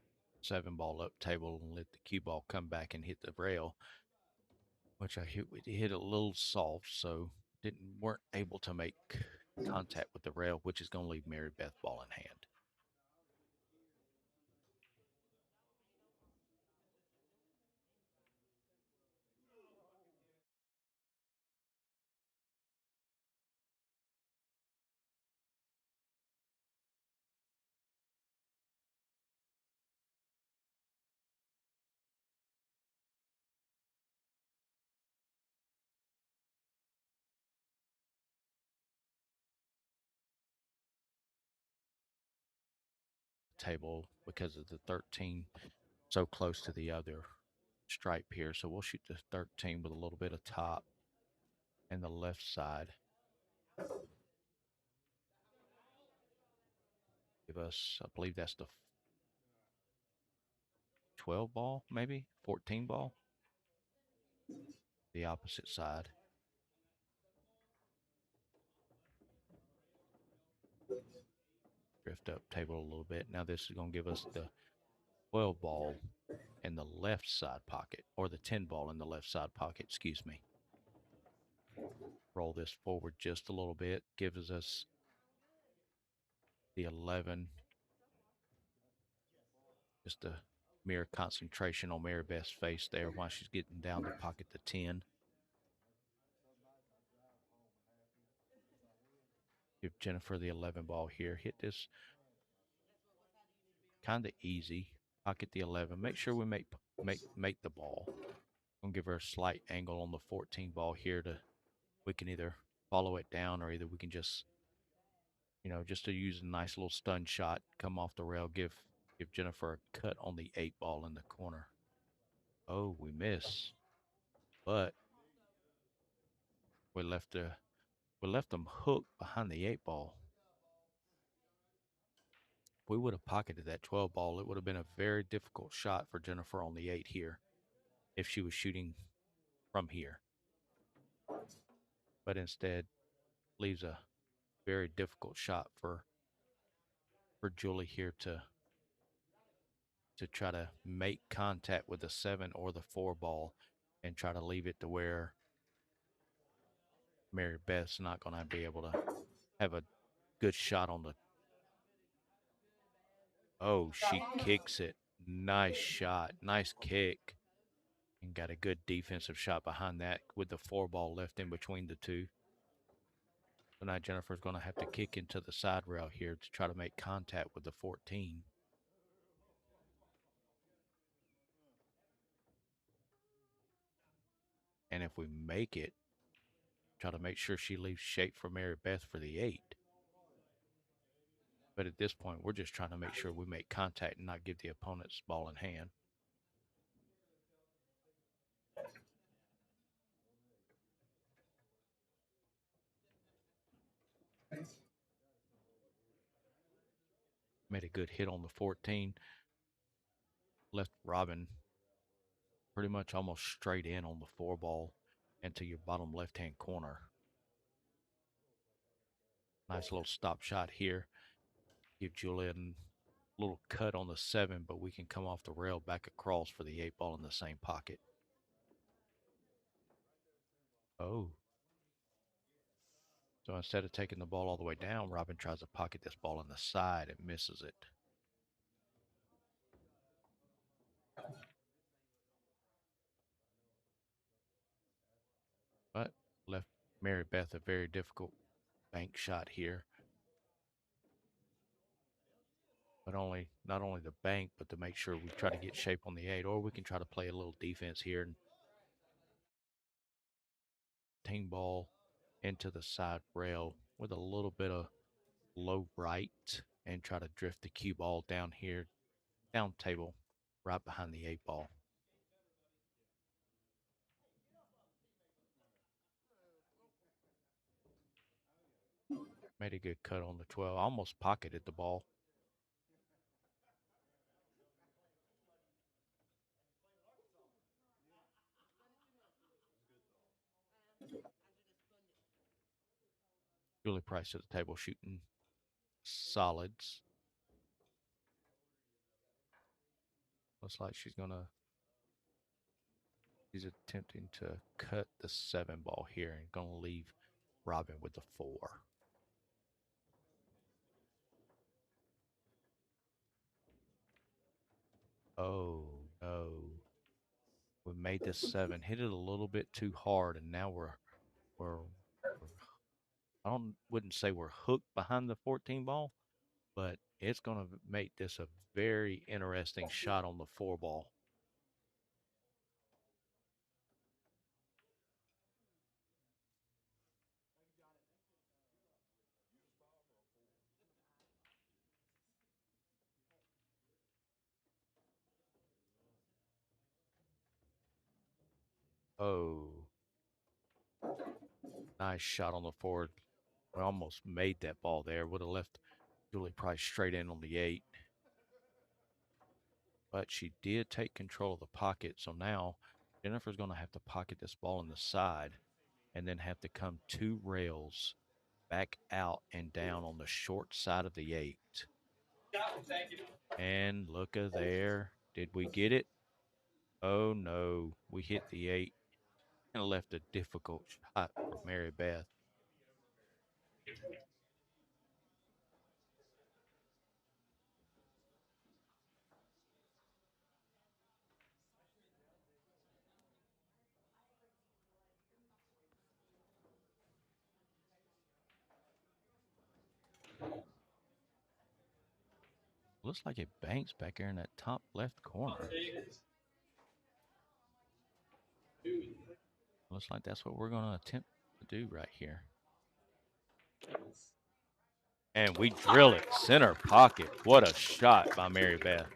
7 ball up table and let the cue ball come back and hit the rail, which I hit a little soft, so weren't able to make contact with the rail, which is going to leave Mary Beth ball in hand. Table because of the 13 so close to the other stripe here. So we'll shoot the 13 with a little bit of top and the left side. Give us, I believe that's the 12 ball, maybe 14 ball. The opposite side. Drift up table a little bit. Now this is going to give us the 12 ball in the left side pocket, or the 10 ball in the left side pocket, excuse me. Roll this forward just a little bit, gives us the 11. Just a mere concentration on Mary Beth's face there while she's getting down to pocket the 10. Give Jennifer the 11 ball here. Hit this kind of easy. Pocket the 11. Make sure we make the ball. I'm gonna give her a slight angle on the 14 ball here we can either follow it down or either we can just just to use a nice little stun shot, come off the rail, give Jennifer a cut on the 8 ball in the corner. Oh, we miss. But we left them hooked behind the 8 ball. If we would have pocketed that 12 ball, it would have been a very difficult shot for Jennifer on the 8 here if she was shooting from here. But instead leaves a very difficult shot for Julie here to try to make contact with the 7 or the 4 ball and try to leave it to where Mary Beth's not going to be able to have a good shot on the. Oh, she kicks it. Nice shot. Nice kick. And got a good defensive shot behind that with the 4 ball left in between the two. So now Jennifer's going to have to kick into the side rail here to try to make contact with the 14. And if we make it, try to make sure she leaves shape for Mary Beth for the 8. But at this point, we're just trying to make sure we make contact and not give the opponent's ball in hand. Made a good hit on the 14. Left Robin pretty much almost straight in on the 4 ball into your bottom left-hand corner. Nice little stop shot here. Give Julian a little cut on the 7, but we can come off the rail back across for the 8 ball in the same pocket. Oh. So instead of taking the ball all the way down, Robin tries to pocket this ball on the side and misses it. But left Mary Beth a very difficult bank shot here. But not only the bank, but to make sure we try to get shape on the 8, or we can try to play a little defense here and team ball into the side rail with a little bit of low right and try to drift the cue ball down here, down table, right behind the 8 ball. Made a good cut on the 12. Almost pocketed the ball. Julie Price at the table shooting solids. Looks like she's attempting to cut the 7 ball here and gonna leave Robin with the 4. Oh no. We made this 7, hit it a little bit too hard, and now we're wouldn't say we're hooked behind the 14 ball, but it's gonna make this a very interesting shot on the 4 ball. Oh, nice shot on the 4. We almost made that ball there. Would have left Julie Price straight in on the 8. But she did take control of the pocket. So now Jennifer's going to have to pocket this ball in the side and then have to come 2 rails back out and down on the short side of the 8. And look at there. Did we get it? Oh no, we hit the 8 and left a difficult shot for Mary Beth. Looks like it banks back there in that top left corner. Looks like that's what we're going to attempt to do right here. And we drill it center pocket. What a shot by Mary Beth.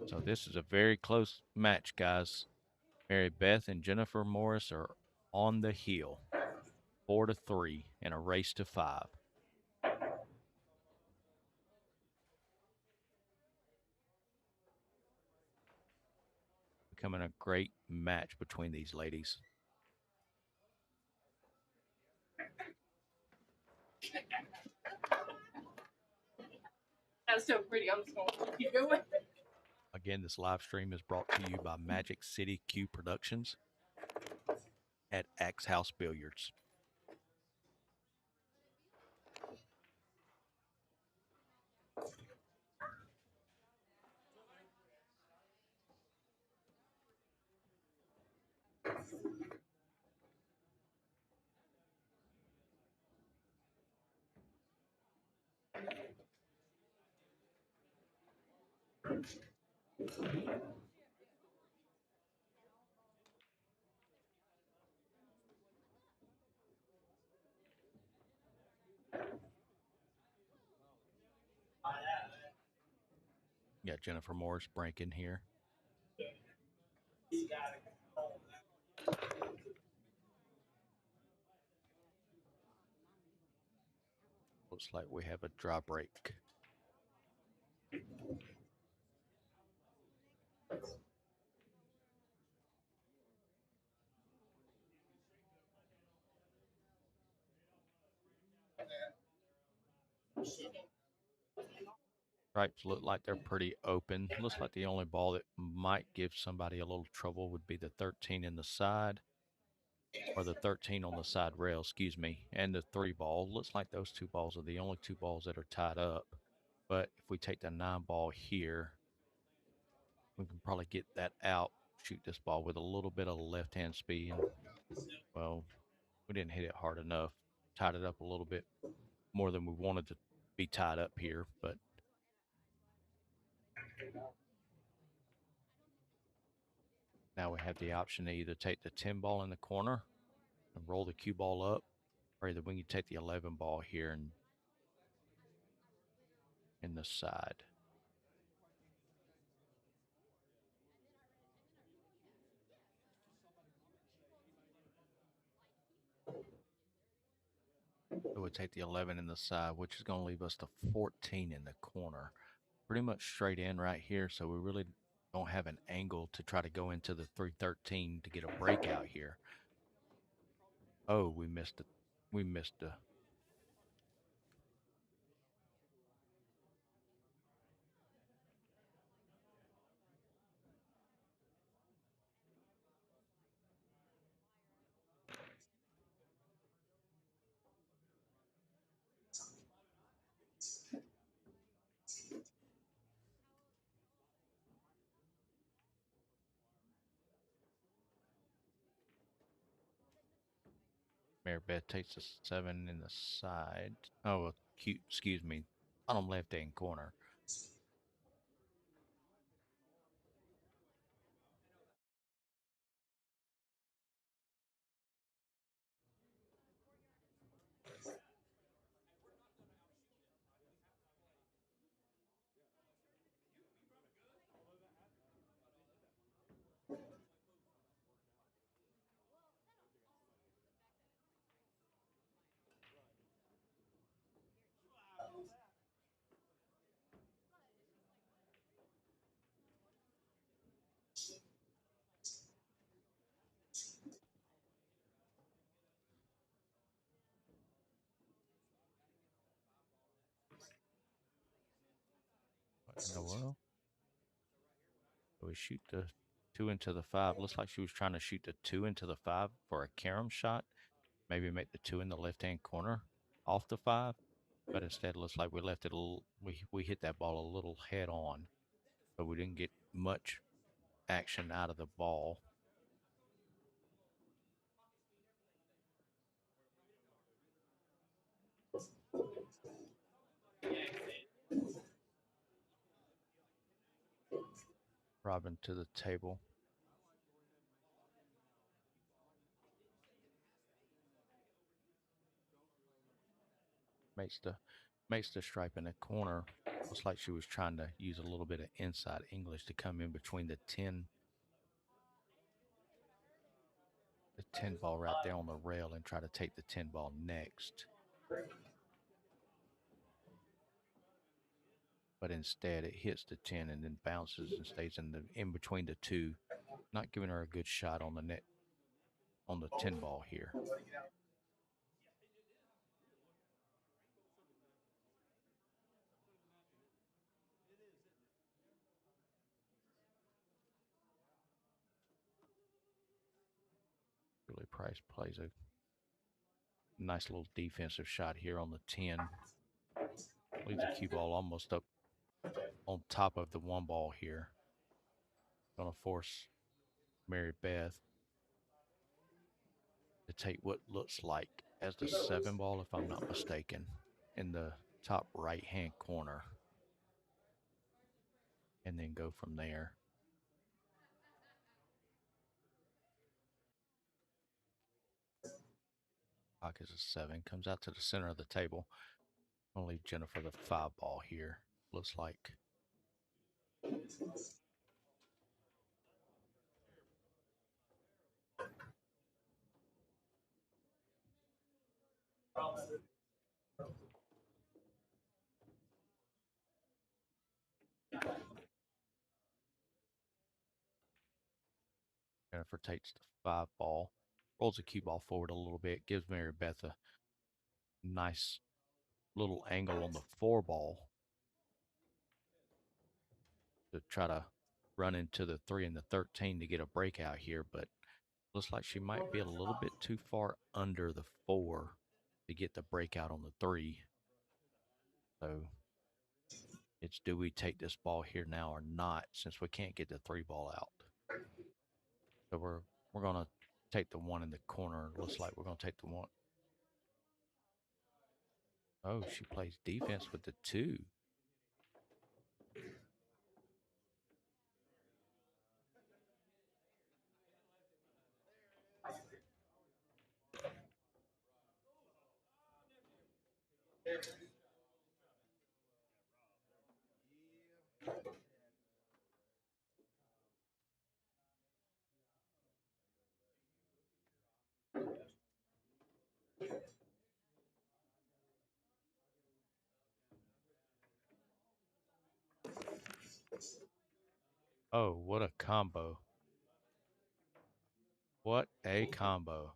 So this is a very close match, guys. Mary Beth and Jennifer Morris are on the heel, 4-3 in a race to 5. Becoming a great match between these ladies. That's so pretty. I'm just going to keep going. Again, this live stream is brought to you by Magic City Q Productions at Axe House Billiards. Got Jennifer Morris breaking here. Looks like we have a dry break. Stripes look like they're pretty open. Looks like the only ball that might give somebody a little trouble would be the 13 in the side, or the 13 on the side rail, excuse me, and the 3 ball. Looks like those 2 balls are the only 2 balls that are tied up. But if we take the 9 ball here, we can probably get that out, shoot this ball with a little bit of left-hand speed. And, well, we didn't hit it hard enough. Tied it up a little bit more than we wanted to be tied up here, but now we have the option to either take the 10 ball in the corner and roll the cue ball up, or either we can take the 11 ball here and in the side. So we take the 11 in the side, which is going to leave us the 14 in the corner. Pretty much straight in right here, so we really don't have an angle to try to go into the 313 to get a breakout here. Oh, we missed it. We missed the... Mary Beth takes the 7 in the side. Oh, cute, excuse me. Bottom left-hand corner. What in the world? So we shoot the 2 into the 5. Looks like she was trying to shoot the 2 into the 5 for a carom shot. Maybe make the 2 in the left-hand corner off the 5. But instead, it looks like we left it a little... We hit that ball a little head on. But we didn't get much action out of the ball. Robin to the table. Makes the stripe in the corner. Looks like she was trying to use a little bit of inside English to come in between the 10 ball right there on the rail and try to take the 10 ball next. But instead it hits the 10 and then bounces and stays in between the 2, not giving her a good shot on the net on the 10 ball here. Julie Price plays a nice little defensive shot here on the 10. Leaves the cue ball almost up on top of the 1 ball here. Gonna force Mary Beth to take what looks like as the 7 ball, if I'm not mistaken, in the top right-hand corner. And then go from there. Clock is a 7. Comes out to the center of the table. I'll leave Jennifer the 5 ball here. Looks like. Jennifer takes the 5 ball. Rolls the cue ball forward a little bit. Gives Mary Beth a nice little angle on the 4 ball to try to run into the 3 and the 13 to get a breakout here, but looks like she might be a little bit too far under the 4 to get the breakout on the 3. So it's, do we take this ball here now or not, since we can't get the 3 ball out? So we're gonna take the 1 in the corner. Looks like we're gonna take the 1. Oh, she plays defense with the 2. Oh, what a combo. What a combo.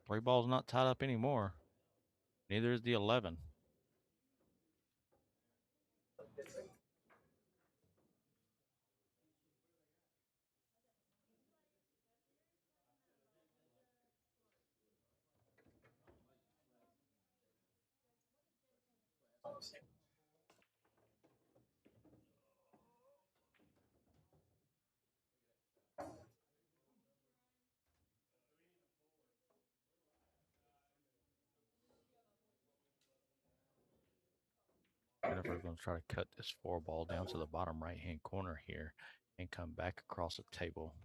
Three ball's not tied up anymore. Neither is the 11. Jennifer's going to try to cut this 4 ball down to the bottom right-hand corner here and come back across the table.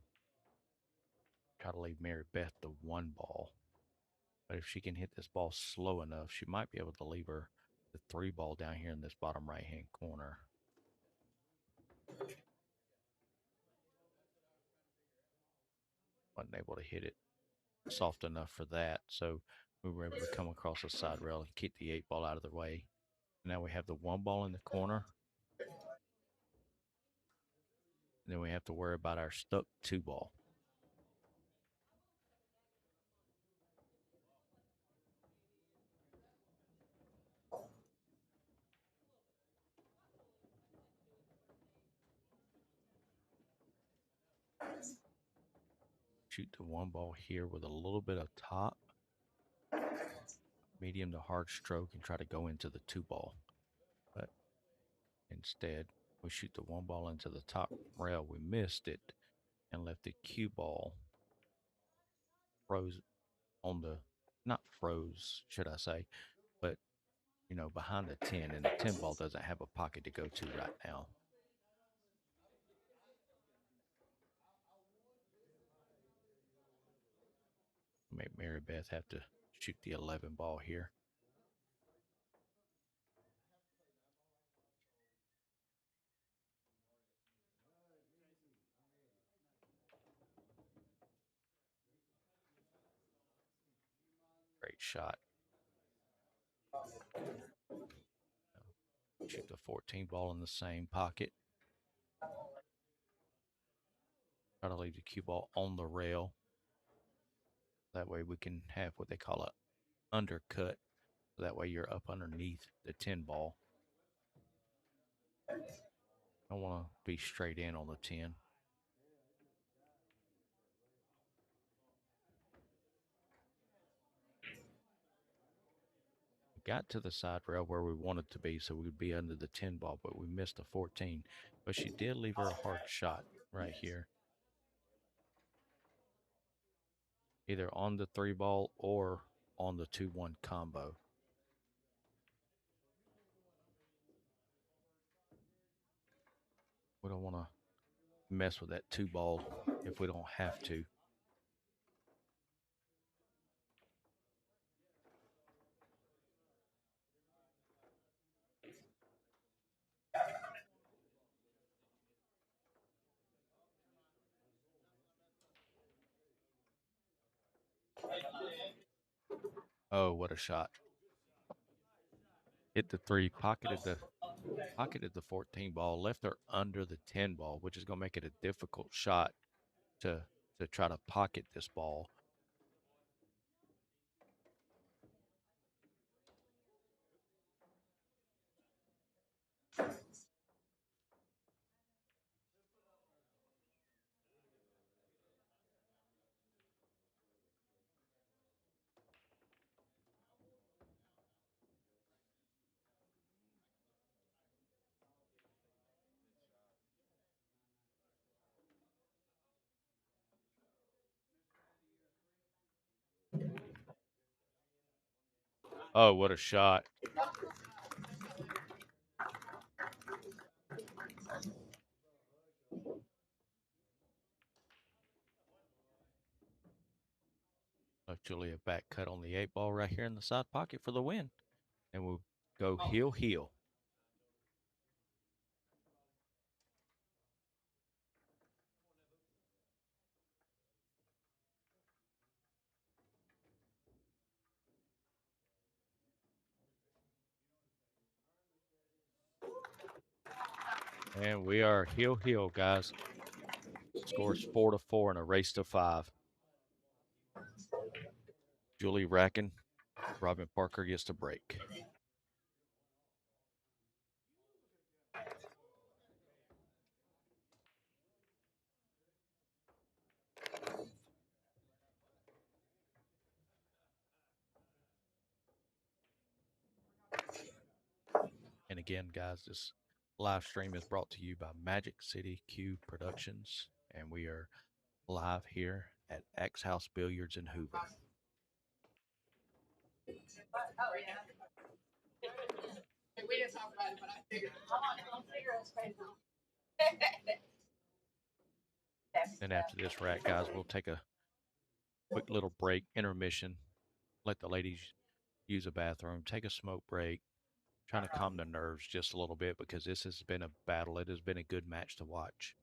Try to leave Mary Beth the 1 ball. But if she can hit this ball slow enough, she might be able to leave her the 3 ball down here in this bottom right-hand corner. Wasn't able to hit it soft enough for that, so we were able to come across the side rail and keep the 8 ball out of the way. Now we have the 1 ball in the corner. And then we have to worry about our stuck 2 ball. Shoot the 1 ball here with a little bit of top, medium to hard stroke, and try to go into the 2 ball. But instead, we shoot the 1 ball into the top rail. We missed it and left the cue ball froze on the, not froze, should I say, but, you know, behind the 10, and the 10 ball doesn't have a pocket to go to right now. Make Mary Beth have to shoot the 11 ball here. Great shot. Shoot the 14 ball in the same pocket. Try to leave the cue ball on the rail. That way we can have what they call a undercut. That way you're up underneath the 10 ball. I want to be straight in on the 10. We got to the side rail where we wanted to be, so we would be under the 10 ball, but we missed the 14. But she did leave her a hard shot right here. Either on the 3 ball or on the 2-1 combo. We don't want to mess with that 2 ball if we don't have to. Oh, what a shot. Hit the 3, pocketed the 14 ball, left her under the 10 ball, which is going to make it a difficult shot to try to pocket this ball. Oh, what a shot. Left Julia back cut on the 8 ball right here in the side pocket for the win. And we'll go heel. And we are heel, guys. Scores 4-4 in a race to 5. Julie Racken, Robin Parker gets the break. And again, guys, this live stream is brought to you by Magic City Q Productions, and we are live here at X House Billiards in Hoover. We didn't talk about it, but I figured. I'll figure it out. And after this rack, guys, we'll take a quick little break, intermission, let the ladies use a bathroom, take a smoke break, trying to calm the nerves just a little bit because this has been a battle. It has been a good match to watch.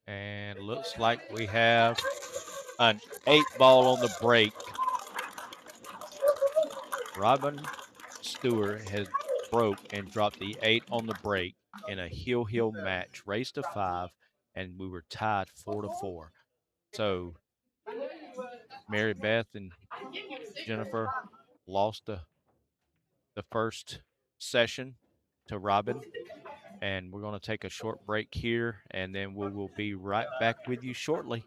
And looks like we have an 8-ball on the break. Robin Stewart has broke and dropped the 8 on the break in a heel match, race to 5, and we were tied 4-4. So Mary Beth and Jennifer lost the first session to Robin. And we're going to take a short break here, and then we will be right back with you shortly.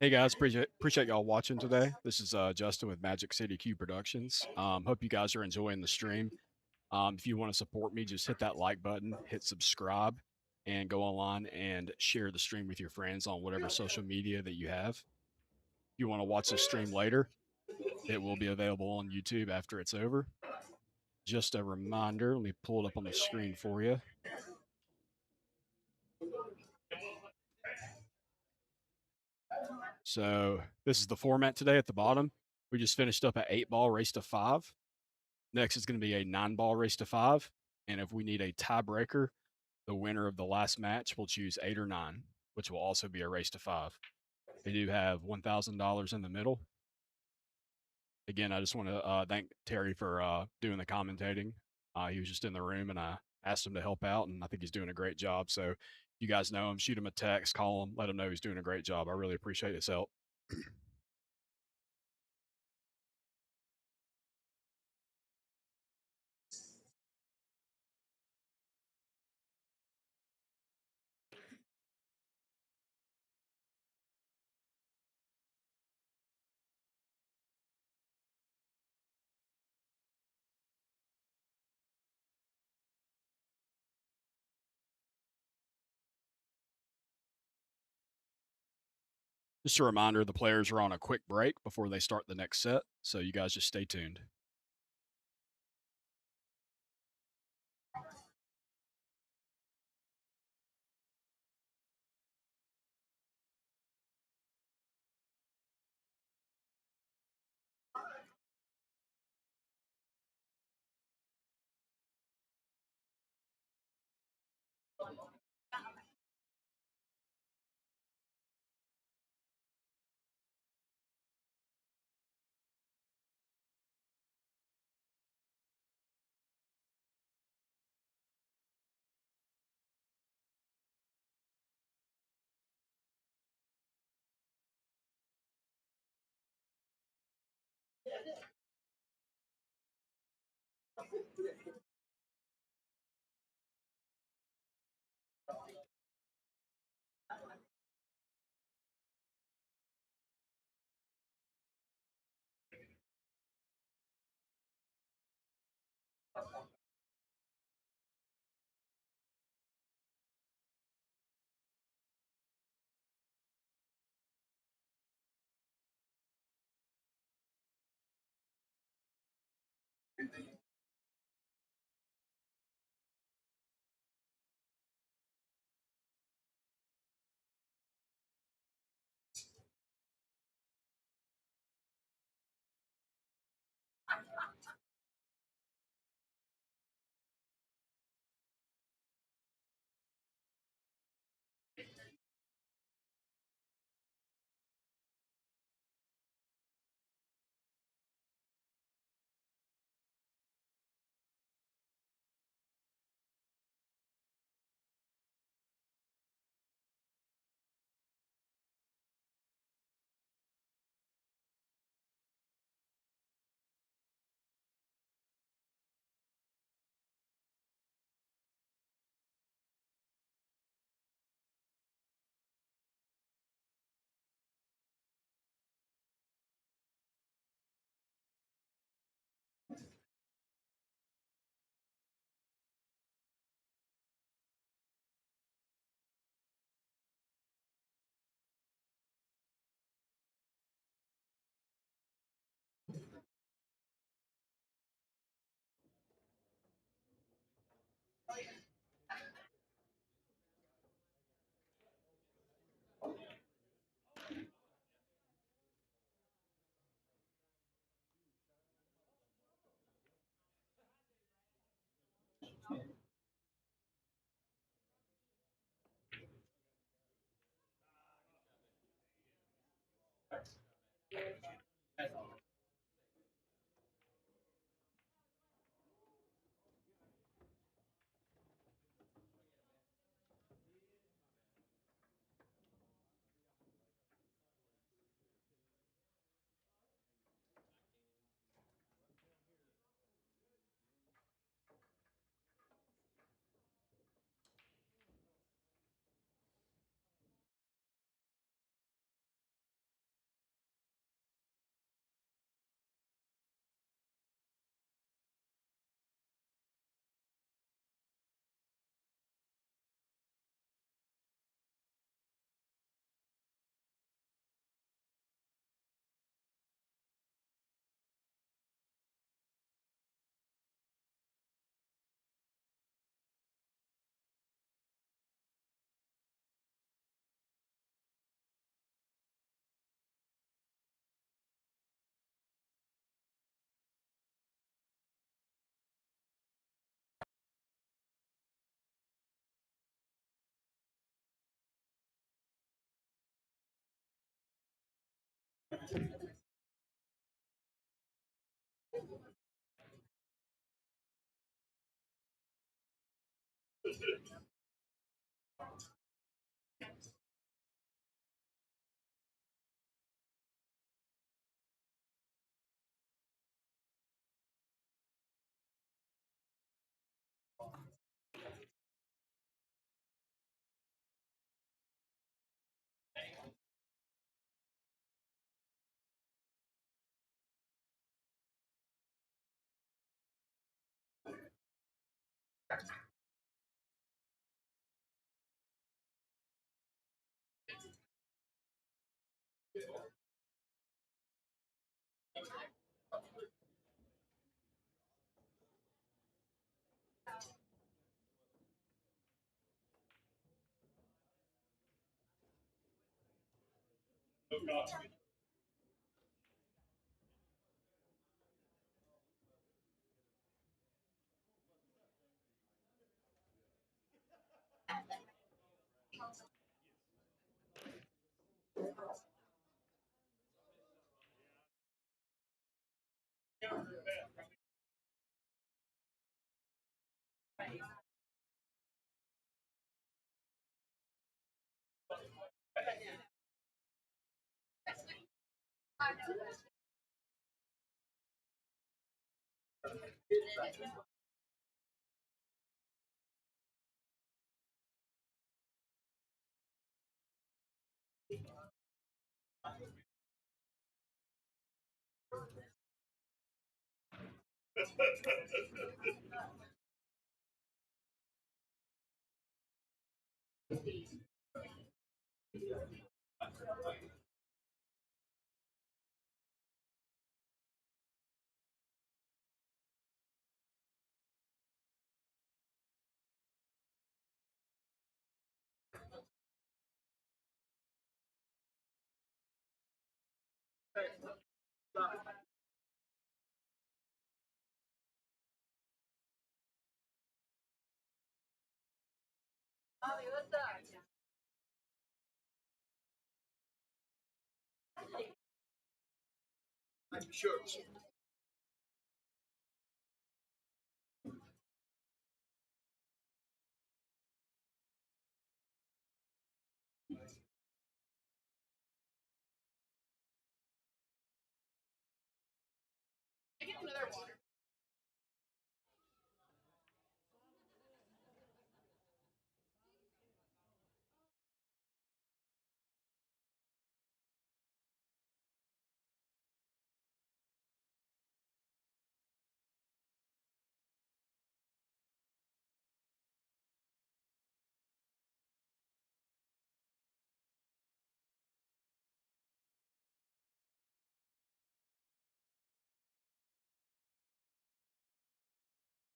Hey guys, appreciate y'all watching today. This is Justin with Magic City Q Productions. Hope you guys are enjoying the stream. If you want to support me, just hit that like button, hit subscribe, and go online and share the stream with your friends on whatever social media that you have. If you want to watch the stream later, it will be available on YouTube after it's over. Just a reminder, let me pull it up on the screen for you. So this is the format today at the bottom. We just finished up an 8-ball race to 5. Next is going to be a 9-ball race to 5. And if we need a tiebreaker, the winner of the last match will choose 8 or 9, which will also be a race to 5. They do have $1,000 in the middle. Again, I just want to thank Terry for doing the commentating. He was just in the room, and I asked him to help out, and I think he's doing a great job. So, if you guys know him, shoot him a text, call him, let him know he's doing a great job. I really appreciate his help. Just a reminder, the players are on a quick break before they start the next set, so you guys just stay tuned.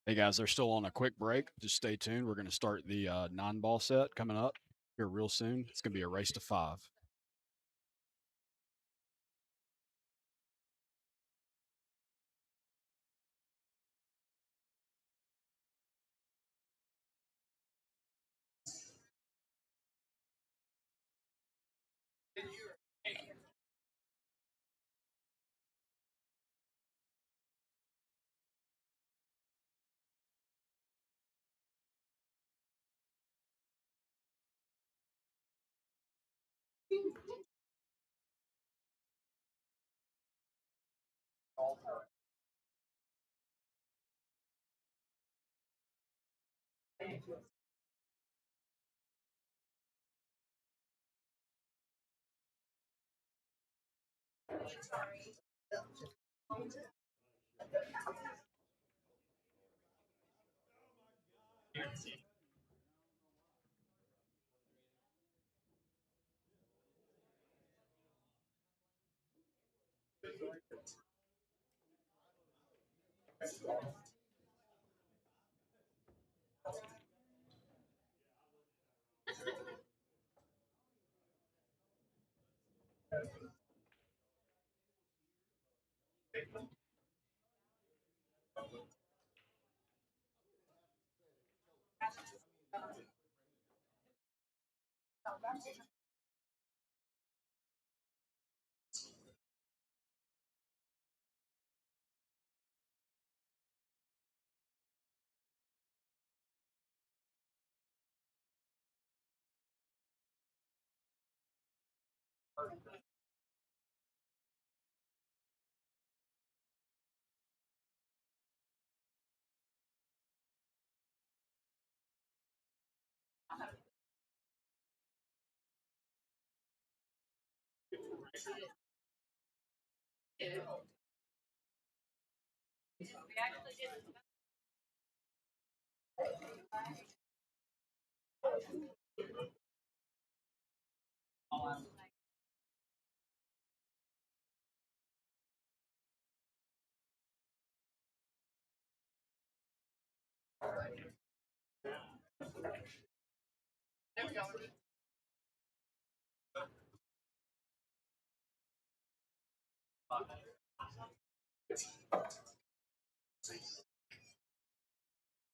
Hey guys, they're still on a quick break. Just stay tuned. We're going to start the 9 ball set coming up here real soon. It's going to be a race to 5.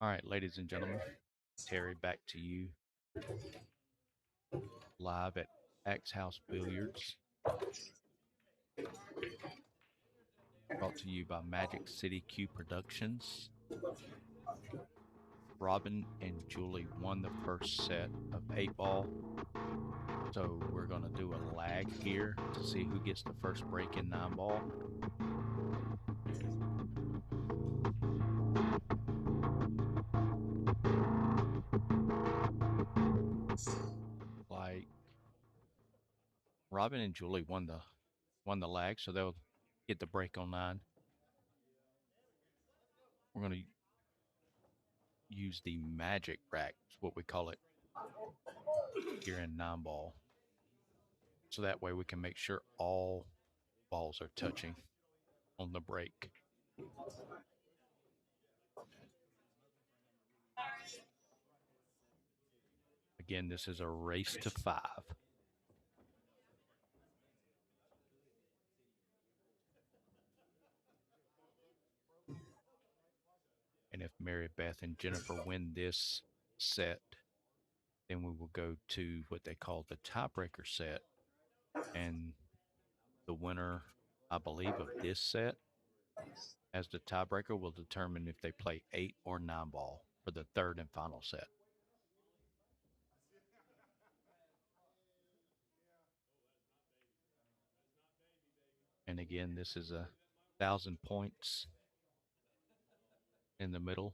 All right, ladies and gentlemen, Terry, back to you. Live at Axe House Billiards. Brought to you by Magic City Q Productions. Robin and Julie won the first set of 8-ball. So we're going to do a lag here to see who gets the first break in 9-ball. Like Robin and Julie won the lag, so they'll get the break on 9. We're going to use the magic rack, is what we call it, here in 9-ball. So that way we can make sure all balls are touching on the break. Again, this is a race to 5. And if Mary Beth and Jennifer win this set, then we will go to what they call the tiebreaker set. And the winner, I believe, of this set as the tiebreaker will determine if they play 8 or 9-ball for the third and final set. And again, this is 1,000 points in the middle.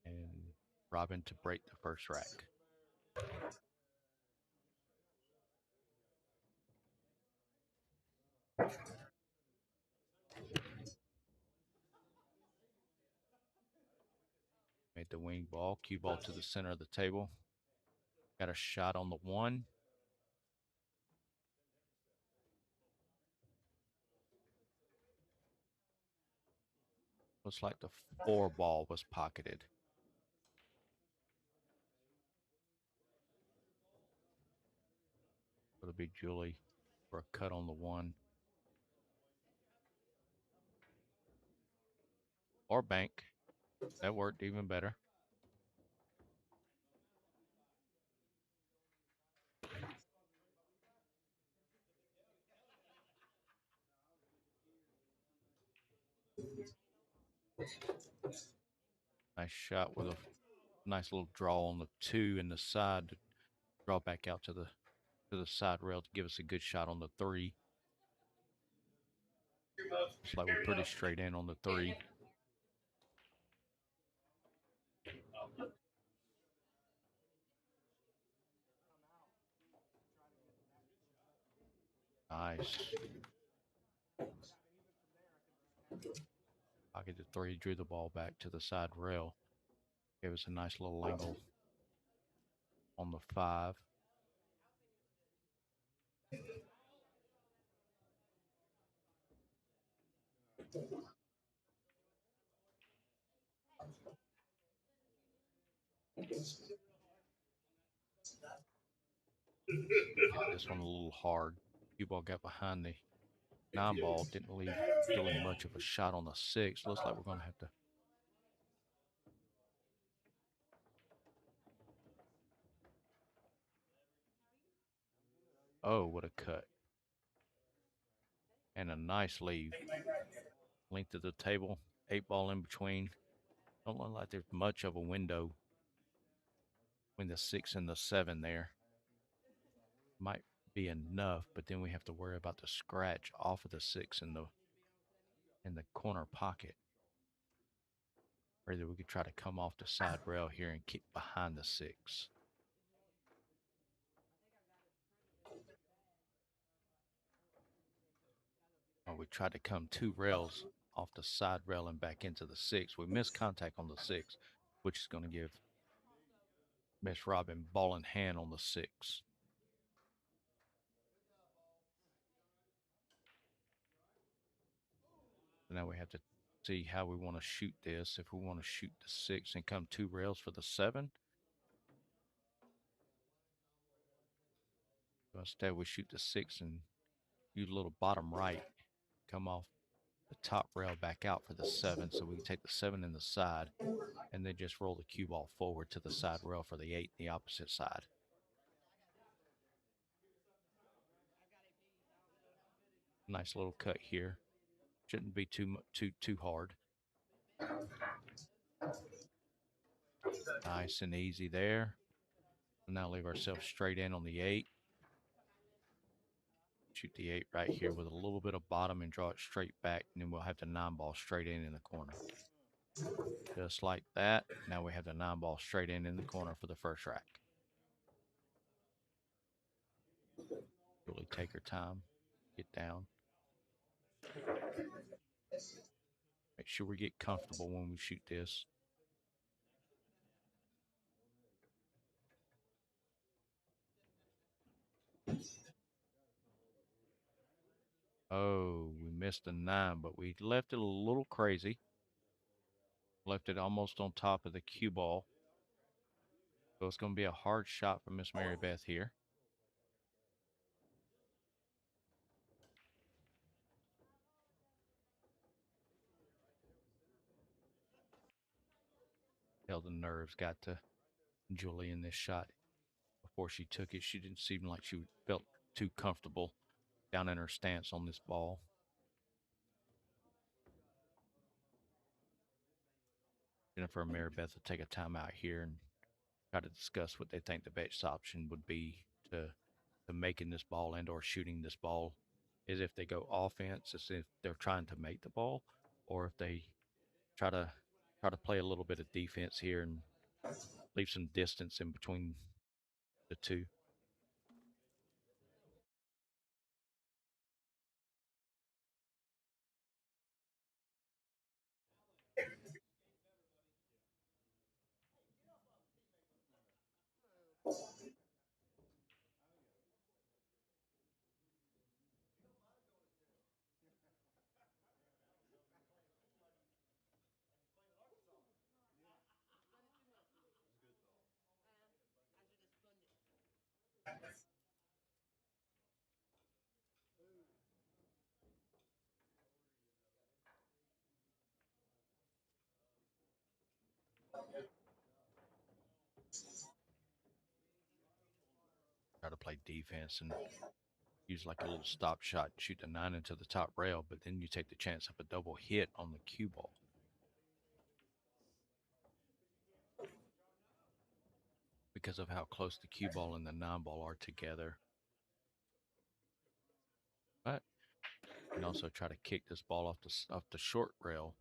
And Robin to break the first rack. Made the wing ball, cue ball to the center of the table. Got a shot on the 1. Looks like the 4 ball was pocketed. It'll be Julie for a cut on the 1. Or bank. That worked even better. Nice shot with a nice little draw on the 2 in the side to draw back out to the side rail to give us a good shot on the 3. Looks like we're pretty straight in on the 3. Nice. Pocket the 3, drew the ball back to the side rail. Gave us a nice little angle on the 5. This one a little hard. Cue ball got behind the 9 ball. Didn't leave really much of a shot on the 6. Looks like we're going to have to. Oh, what a cut. And a nice leave. Length of the table. 8 ball in between. Don't look like there's much of a window between the 6 and the 7 there. Might be enough, but then we have to worry about the scratch off of the 6 in the corner pocket. Or either we could try to come off the side rail here and keep behind the 6. Or we tried to come 2 rails off the side rail and back into the 6. We missed contact on the 6, which is going to give Miss Robin ball in hand on the 6. So now we have to see how we want to shoot this. If we want to shoot the 6 and come 2 rails for the 7, Instead, we shoot the 6 and use a little bottom right, come off the top rail back out for the 7, so we can take the 7 in the side, and then just roll the cue ball forward to the side rail for the 8 in the opposite side. Nice little cut here. Shouldn't be too hard. Nice and easy there. We'll now leave ourselves straight in on the 8. Shoot the 8 right here with a little bit of bottom and draw it straight back, and then we'll have the 9 ball straight in the corner. Just like that. Now we have the 9 ball straight in the corner for the first rack. Really take her time, get down. Make sure we get comfortable when we shoot this. Oh, we missed a 9, but we left it a little crazy. Left it almost on top of the cue ball. So it's going to be a hard shot for Miss Mary Beth here. Hell, the nerves got to Julie in this shot. Before she took it, she didn't seem like she felt too comfortable down in her stance on this ball. Jennifer and Mary Beth will take a timeout here and try to discuss what they think the best option would be to making this ball and or shooting this ball. Is if they go offense, as if they're trying to make the ball, or if they try to play a little bit of defense here and leave some distance in between the two. Try to play defense and use like a little stop shot, shoot the 9 into the top rail, but then you take the chance of a double hit on the cue ball. Because of how close the cue ball and the 9 ball are together. But you can also try to kick this ball off the short rail,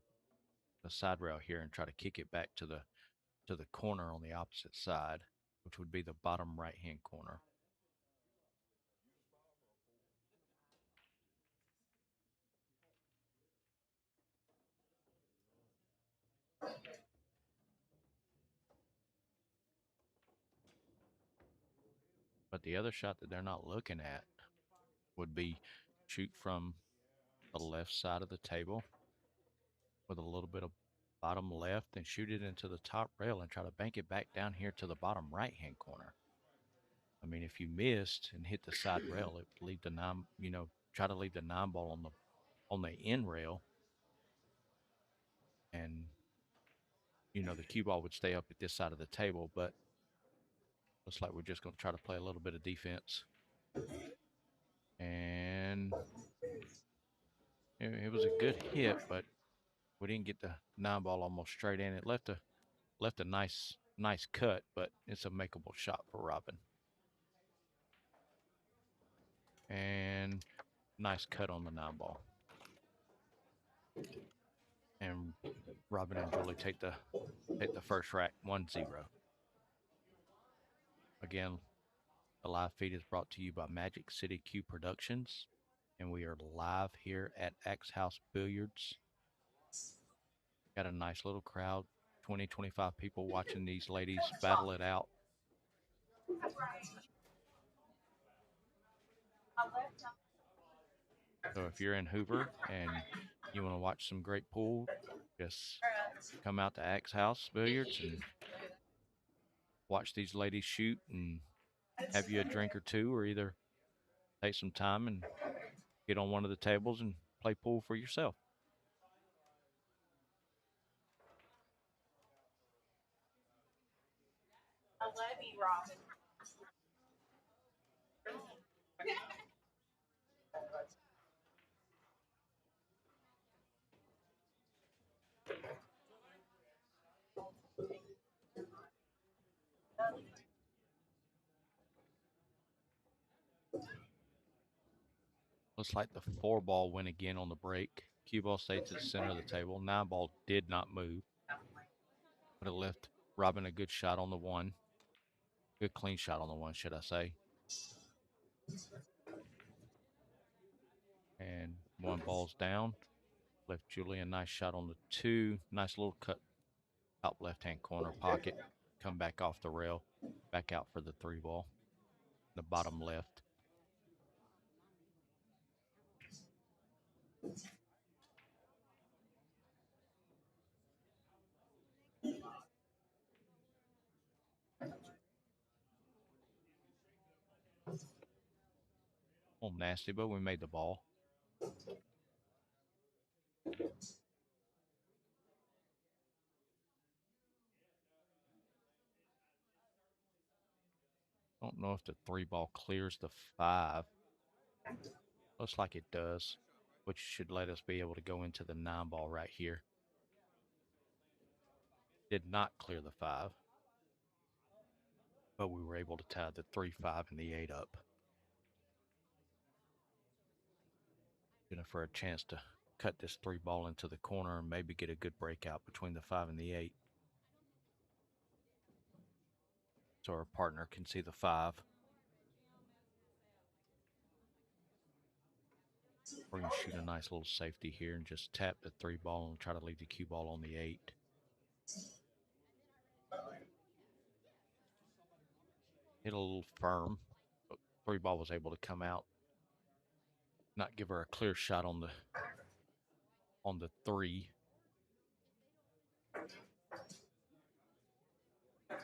the side rail here, and try to kick it back to the corner on the opposite side, which would be the bottom right hand corner. But the other shot that they're not looking at would be shoot from the left side of the table with a little bit of bottom left and shoot it into the top rail and try to bank it back down here to the bottom right hand corner. I mean, if you missed and hit the side rail, it would leave the 9, try to leave the 9 ball on the end rail, and the cue ball would stay up at this side of the table. But looks like we're just going to try to play a little bit of defense. And it was a good hit, but we didn't get the 9 ball almost straight in. It left a nice cut, but it's a makeable shot for Robin. And nice cut on the 9 ball. And Robin and Julie take the first rack 1-0. Again, the live feed is brought to you by Magic City Q Productions, and we are live here at Axe House Billiards. Got a nice little crowd, 20, 25 people watching these ladies battle it out. So if you're in Hoover and you want to watch some great pool, just come out to Axe House Billiards and watch these ladies shoot and have you a drink or two, or either take some time and get on one of the tables and play pool for yourself. I love you, Robin. Looks like the 4-ball went again on the break. Cue ball stayed to the center of the table. 9-ball did not move, but it left Robin a good shot on the 1. Good clean shot on the 1, should I say. And 1 ball's down. Left Julie a nice shot on the 2. Nice little cut top left-hand corner pocket. Come back off the rail. Back out for the 3-ball. The bottom left. A little nasty, but we made the ball. Don't know if the 3-ball clears the 5. Looks like it does, which should let us be able to go into the 9-ball right here. Did not clear the 5, but we were able to tie the 3, 5, and the 8 up. For a chance to cut this 3-ball into the corner and maybe get a good breakout between the 5 and the 8. So our partner can see the 5. We're going to shoot a nice little safety here and just tap the 3-ball and try to leave the cue ball on the 8. Hit a little firm, but 3-ball was able to come out. Not give her a clear shot on the 3. If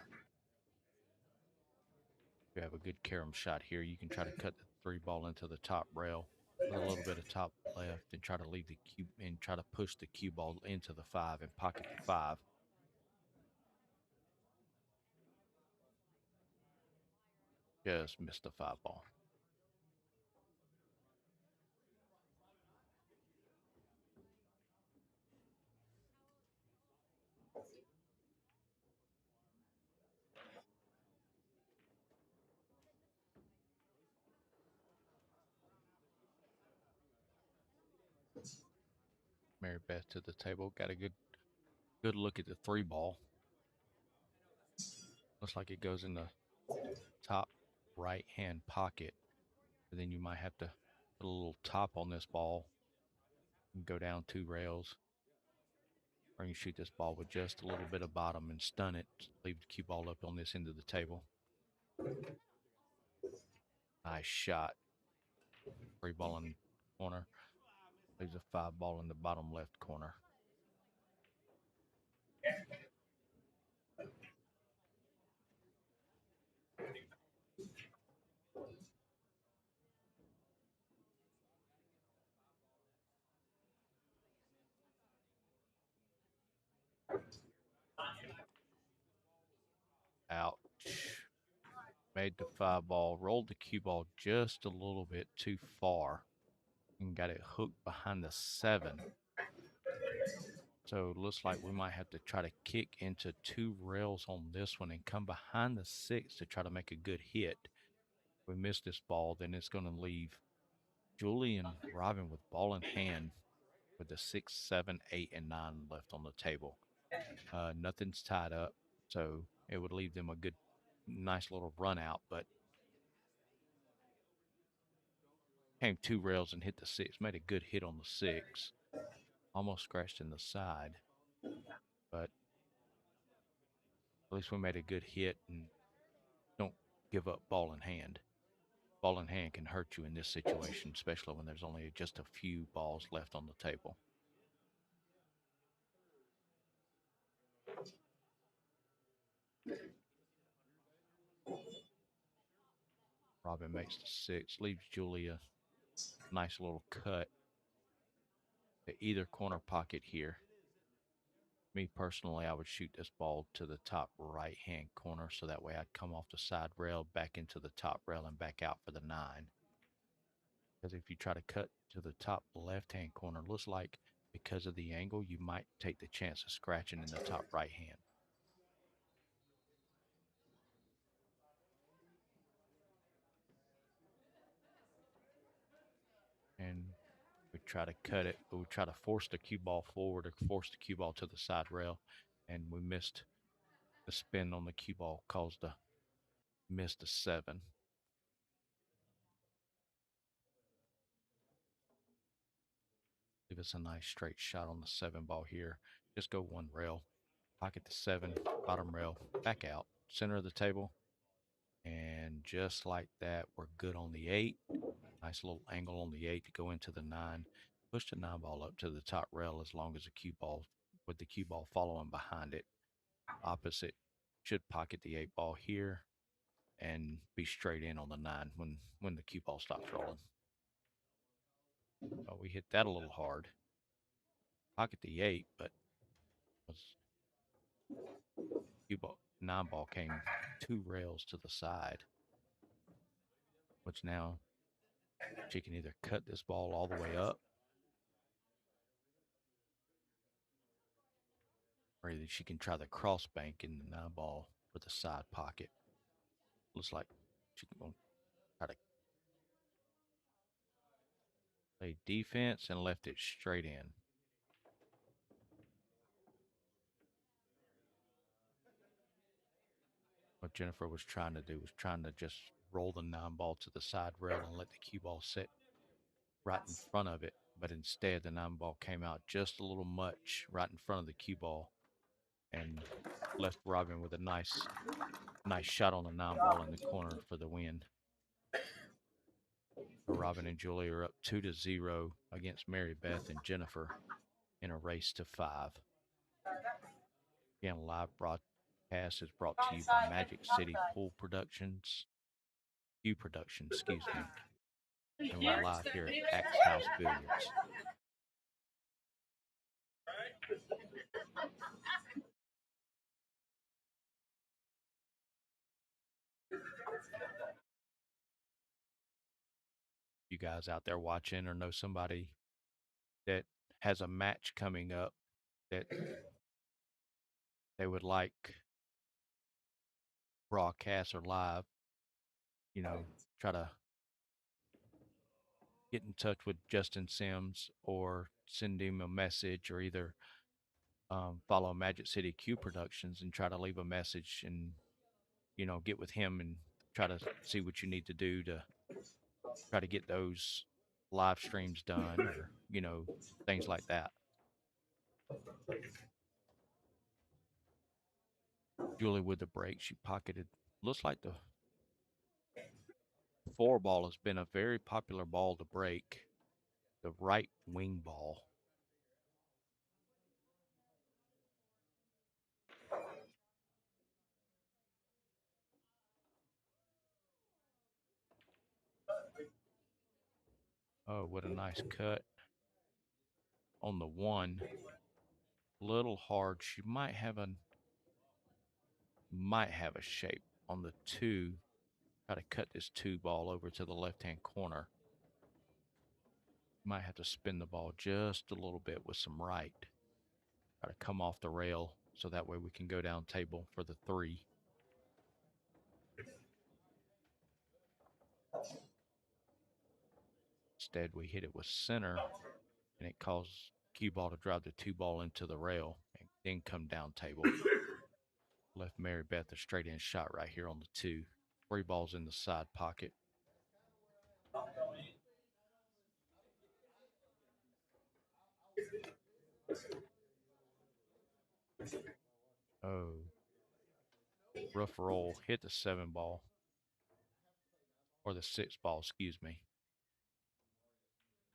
you have a good carom shot here, you can try to cut the 3-ball into the top rail with a little bit of top left and try to leave the cue and try to push the cue ball into the 5 and pocket the 5. Just missed the 5-ball. Mary Beth to the table, got a good look at the 3-ball. Looks like it goes in the top right hand pocket. But then you might have to put a little top on this ball and go down 2 rails. Or you can shoot this ball with just a little bit of bottom and stun it. Leave the cue ball up on this end of the table. Nice shot. 3-ball in the corner. Leaves a 5-ball in the bottom left corner. Ouch. Made the 5-ball, rolled the cue ball just a little bit too far and got it hooked behind the 7. So it looks like we might have to try to kick into 2 rails on this one and come behind the 6 to try to make a good hit. If we miss this ball, then it's going to leave Julie and Robin with ball in hand with the 6, 7, 8, and 9 left on the table. Nothing's tied up, so it would leave them a good, nice little run out, but came 2 rails and hit the 6, made a good hit on the 6, almost scratched in the side, but at least we made a good hit and don't give up ball in hand. Ball in hand can hurt you in this situation, especially when there's only just a few balls left on the table. Robin makes the 6, leaves Julie a nice little cut to either corner pocket here. Me personally, I would shoot this ball to the top right-hand corner so that way I'd come off the side rail, back into the top rail, and back out for the 9. Because if you try to cut to the top left-hand corner, looks like because of the angle, you might take the chance of scratching in the top right hand. And we try to cut it, but we try to force the cue ball forward or force the cue ball to the side rail, and we missed the spin on the cue ball, caused a missed a 7. Give us a nice straight shot on the 7 ball here. Just go one rail, pocket the 7, bottom rail, back out, center of the table. And just like that, we're good on the 8. Nice little angle on the 8 to go into the 9. Push the 9 ball up to the top rail as long as the cue ball, with the cue ball following behind it. Opposite should pocket the 8 ball here and be straight in on the 9 when the cue ball stops rolling. Oh, we hit that a little hard. Pocket the 8, but was cue ball 9 ball came 2 rails to the side, which now she can either cut this ball all the way up, or either she can try the cross bank in the 9 ball for the side pocket. Looks like she can try to play defense and left it straight in. What Jennifer was trying to do was trying to just roll the 9 ball to the side rail and let the cue ball sit right in front of it. But instead, the 9 ball came out just a little much right in front of the cue ball and left Robin with a nice shot on the 9 ball in the corner for the win. So Robin and Julie are up 2-0 against Mary Beth and Jennifer in a race to 5. Again, live broadcast is brought to you by Magic City Pool Productions, Q Productions, excuse me. And we're live here at Axe House Billiards. You guys out there watching or know somebody that has a match coming up that they would like broadcast or live, you know, try to get in touch with Justin Sims or send him a message, or either follow Magic City Q Productions and try to leave a message and, you know, get with him and try to see what you need to do to try to get those live streams done, or, you know, things like that. Julie with the break, she pocketed, looks like the 4 ball has been a very popular ball to break, the right wing ball. Oh, what a nice cut on the 1. Little hard. She might have a shape on the 2. Try to cut this 2 ball over to the left-hand corner. Might have to spin the ball just a little bit with some right. Try to come off the rail so that way we can go down table for the 3. Instead, we hit it with center, and it caused cue ball to drive the 2 ball into the rail and then come down table. Left Mary Beth a straight in shot right here on the 2. 3 balls in the side pocket. Oh, rough roll, hit the 7 ball, or the 6 ball, excuse me.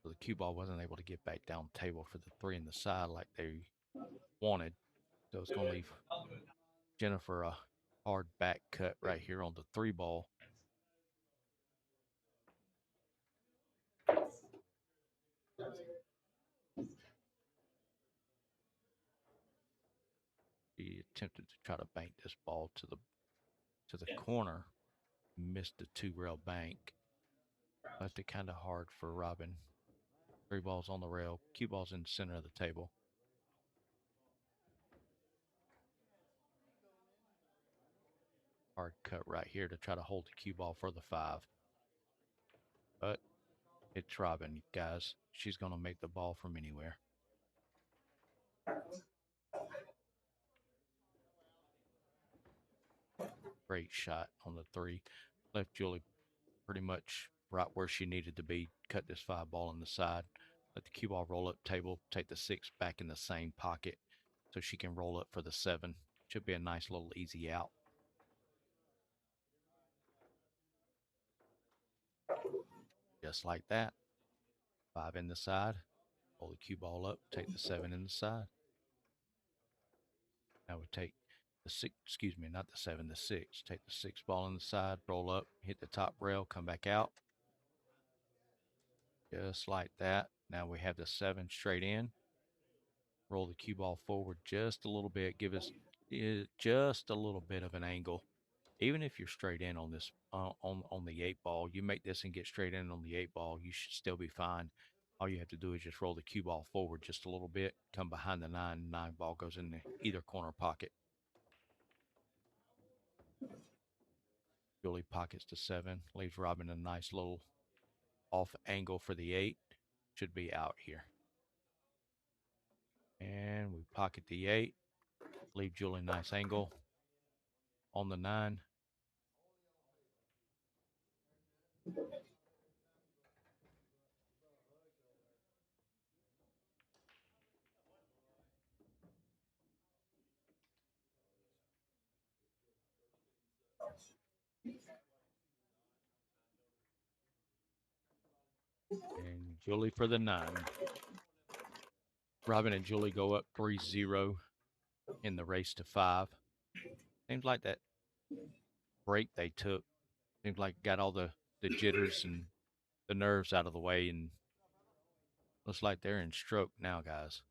So the cue ball wasn't able to get back down table for the 3 in the side like they wanted. So it's going to leave Jennifer a hard back cut right here on the 3 ball. She attempted to try to bank this ball to the corner, missed the 2-rail bank. Left it kind of hard for Robin. 3 balls on the rail, cue balls in the center of the table. Hard cut right here to try to hold the cue ball for the 5. But it's Robin, guys. She's going to make the ball from anywhere. Great shot on the 3. Left Julie pretty much right where she needed to be. Cut this 5 ball on the side. Let the cue ball roll up table. Take the 6 back in the same pocket so she can roll up for the 7. Should be a nice little easy out. Just like that. 5 in the side. Roll the cue ball up. Take the 7 in the side. Now we take the 6, excuse me, not the 7, the 6. Take the 6 ball in the side, roll up, hit the top rail, come back out. Just like that. Now we have the 7 straight in. Roll the cue ball forward just a little bit. Give us just a little bit of an angle. Even if you're straight in on this, on the 8 ball, you make this and get straight in on the 8 ball, you should still be fine. All you have to do is just roll the cue ball forward just a little bit, come behind the 9. 9 ball goes in either corner pocket. Julie pockets the 7, leaves Robin a nice little off angle for the 8. Should be out here. And we pocket the 8, leave Julie a nice angle on the 9. And Julie for the 9. Robin and Julie go up 3-0 in the race to 5. Seems like that break they took, seems like got all the jitters and the nerves out of the way, and looks like they're in stroke now, guys.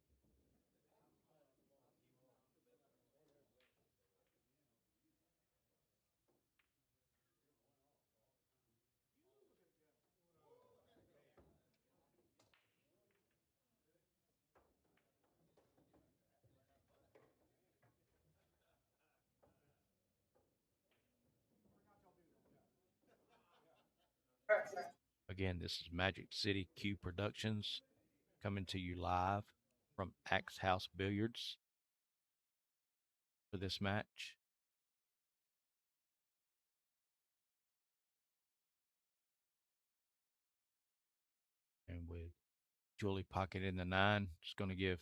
Again, this is Magic City Q Productions coming to you live from Axe House Billiards for this match. And with Julie pocket in the 9, just going to give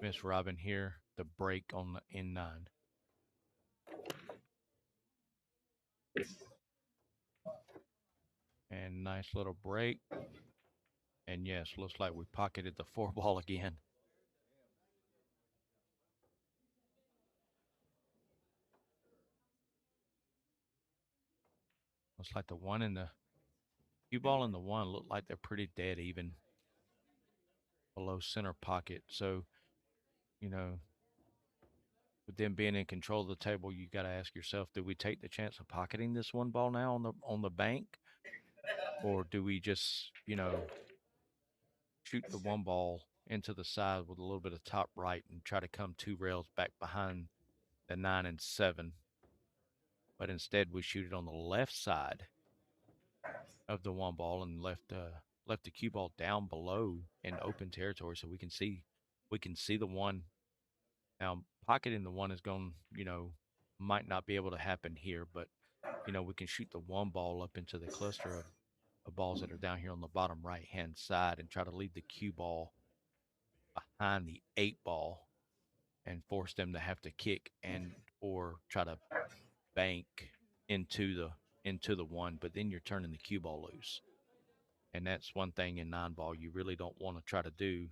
Miss Robin here the break on the N9. And nice little break. And yes, looks like we pocketed the 4 ball again. Looks like the 1 and the cue ball and the 1 look like they're pretty dead even below center pocket. So, you know, with them being in control of the table, you got to ask yourself, do we take the chance of pocketing this 1 ball now on the bank? Or do we just, you know, shoot the 1 ball into the side with a little bit of top right and try to come 2 rails back behind the 9 and 7? But instead we shoot it on the left side of the 1 ball and left the cue ball down below in open territory so we can see the 1. Now pocketing the 1 is going, you know, might not be able to happen here, but you know, we can shoot the 1 ball up into the cluster of balls that are down here on the bottom right hand side and try to lead the cue ball behind the 8 ball and force them to have to kick and or try to bank into the 1, but then you're turning the cue ball loose. And that's one thing in 9 ball you really don't want to try to do.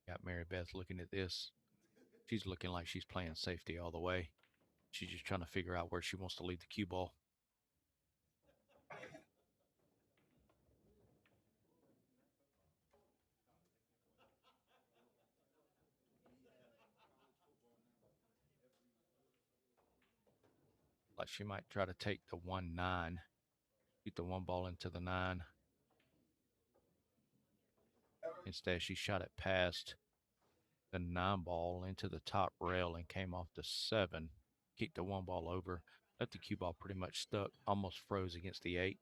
Got Mary Beth looking at this. She's looking like she's playing safety all the way. She's just trying to figure out where she wants to lead the cue ball. Like she might try to take the 1-9, shoot the 1 ball into the 9. Instead, she shot it past the 9 ball into the top rail and came off the 7, kicked the 1 ball over, left the cue ball pretty much stuck, almost froze against the 8.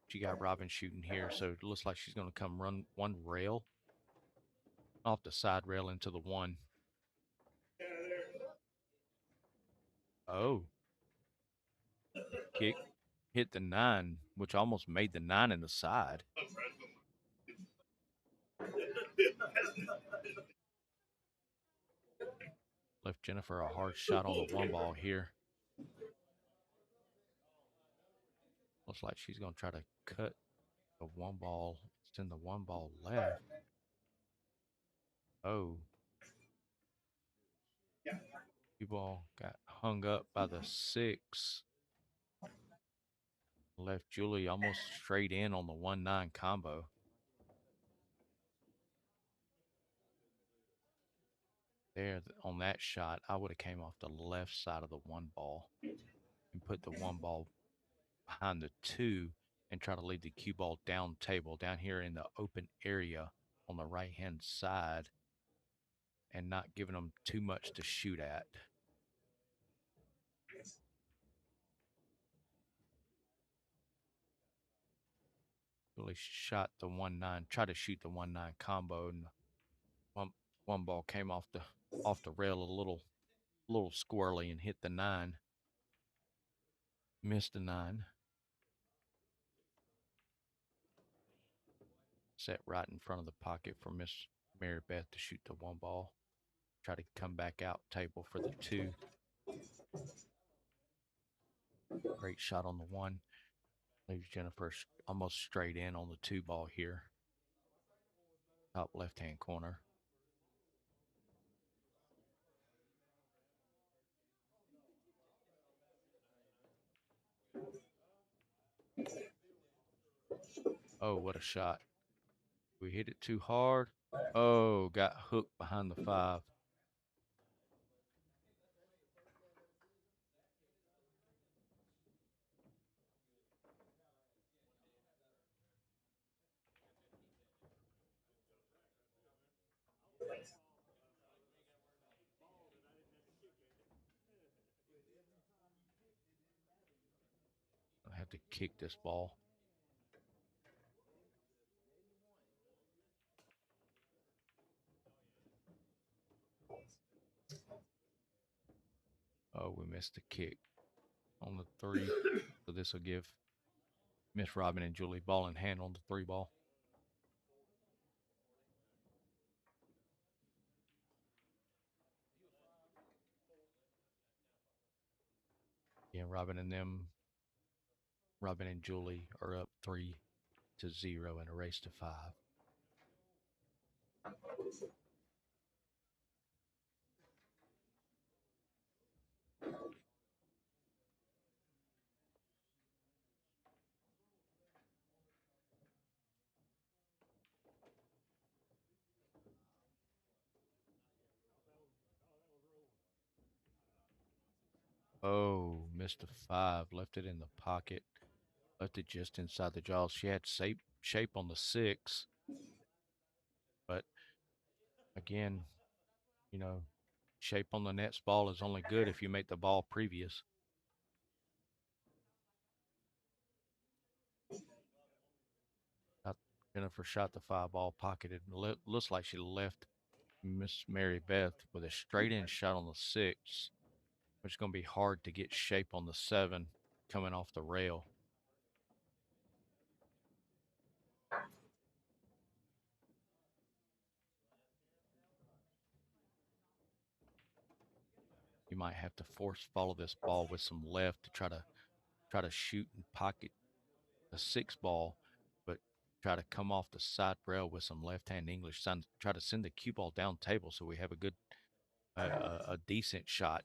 She got Robin shooting here, so it looks like she's going to come run 1 rail off the side rail into the 1. Oh, kick, hit the 9, which almost made the 9 in the side. Left Jennifer a hard shot on the 1 ball here. Looks like she's going to try to cut the 1 ball, send the 1 ball left. Oh. Cue ball got hung up by the 6. Left Julie almost straight in on the 1-9 combo. There on that shot, I would have came off the left side of the 1 ball and put the 1 ball behind the 2 and try to lead the cue ball down table down here in the open area on the right hand side and not giving them too much to shoot at. Really shot the 1-9, tried to shoot the 1-9 combo, and one ball came off the rail a little squirrely and hit the 9. Missed the 9. Set right in front of the pocket for Miss Mary Beth to shoot the 1 ball. Try to come back out table for the 2. Great shot on the 1. Leaves Jennifer almost straight in on the 2 ball here. Top left-hand corner. Oh, what a shot. We hit it too hard. Oh, got hooked behind the 5. I have to kick this ball. Oh, we missed the kick on the 3. So this will give Miss Robin and Julie ball in hand on the 3 ball. Yeah, Robin and Julie are up 3-0 in a race to 5. Oh, missed a 5. Left it in the pocket. Left it just inside the jaws. She had shape on the 6. But again, you know, shape on the next ball is only good if you make the ball previous. Jennifer shot the 5 ball pocketed. Looks like she left Miss Mary Beth with a straight in shot on the 6, which is going to be hard to get shape on the 7 coming off the rail. You might have to force follow this ball with some left to try to shoot and pocket the 6 ball, but try to come off the side rail with some left-hand English, try to send the cue ball down table so we have a good, a decent shot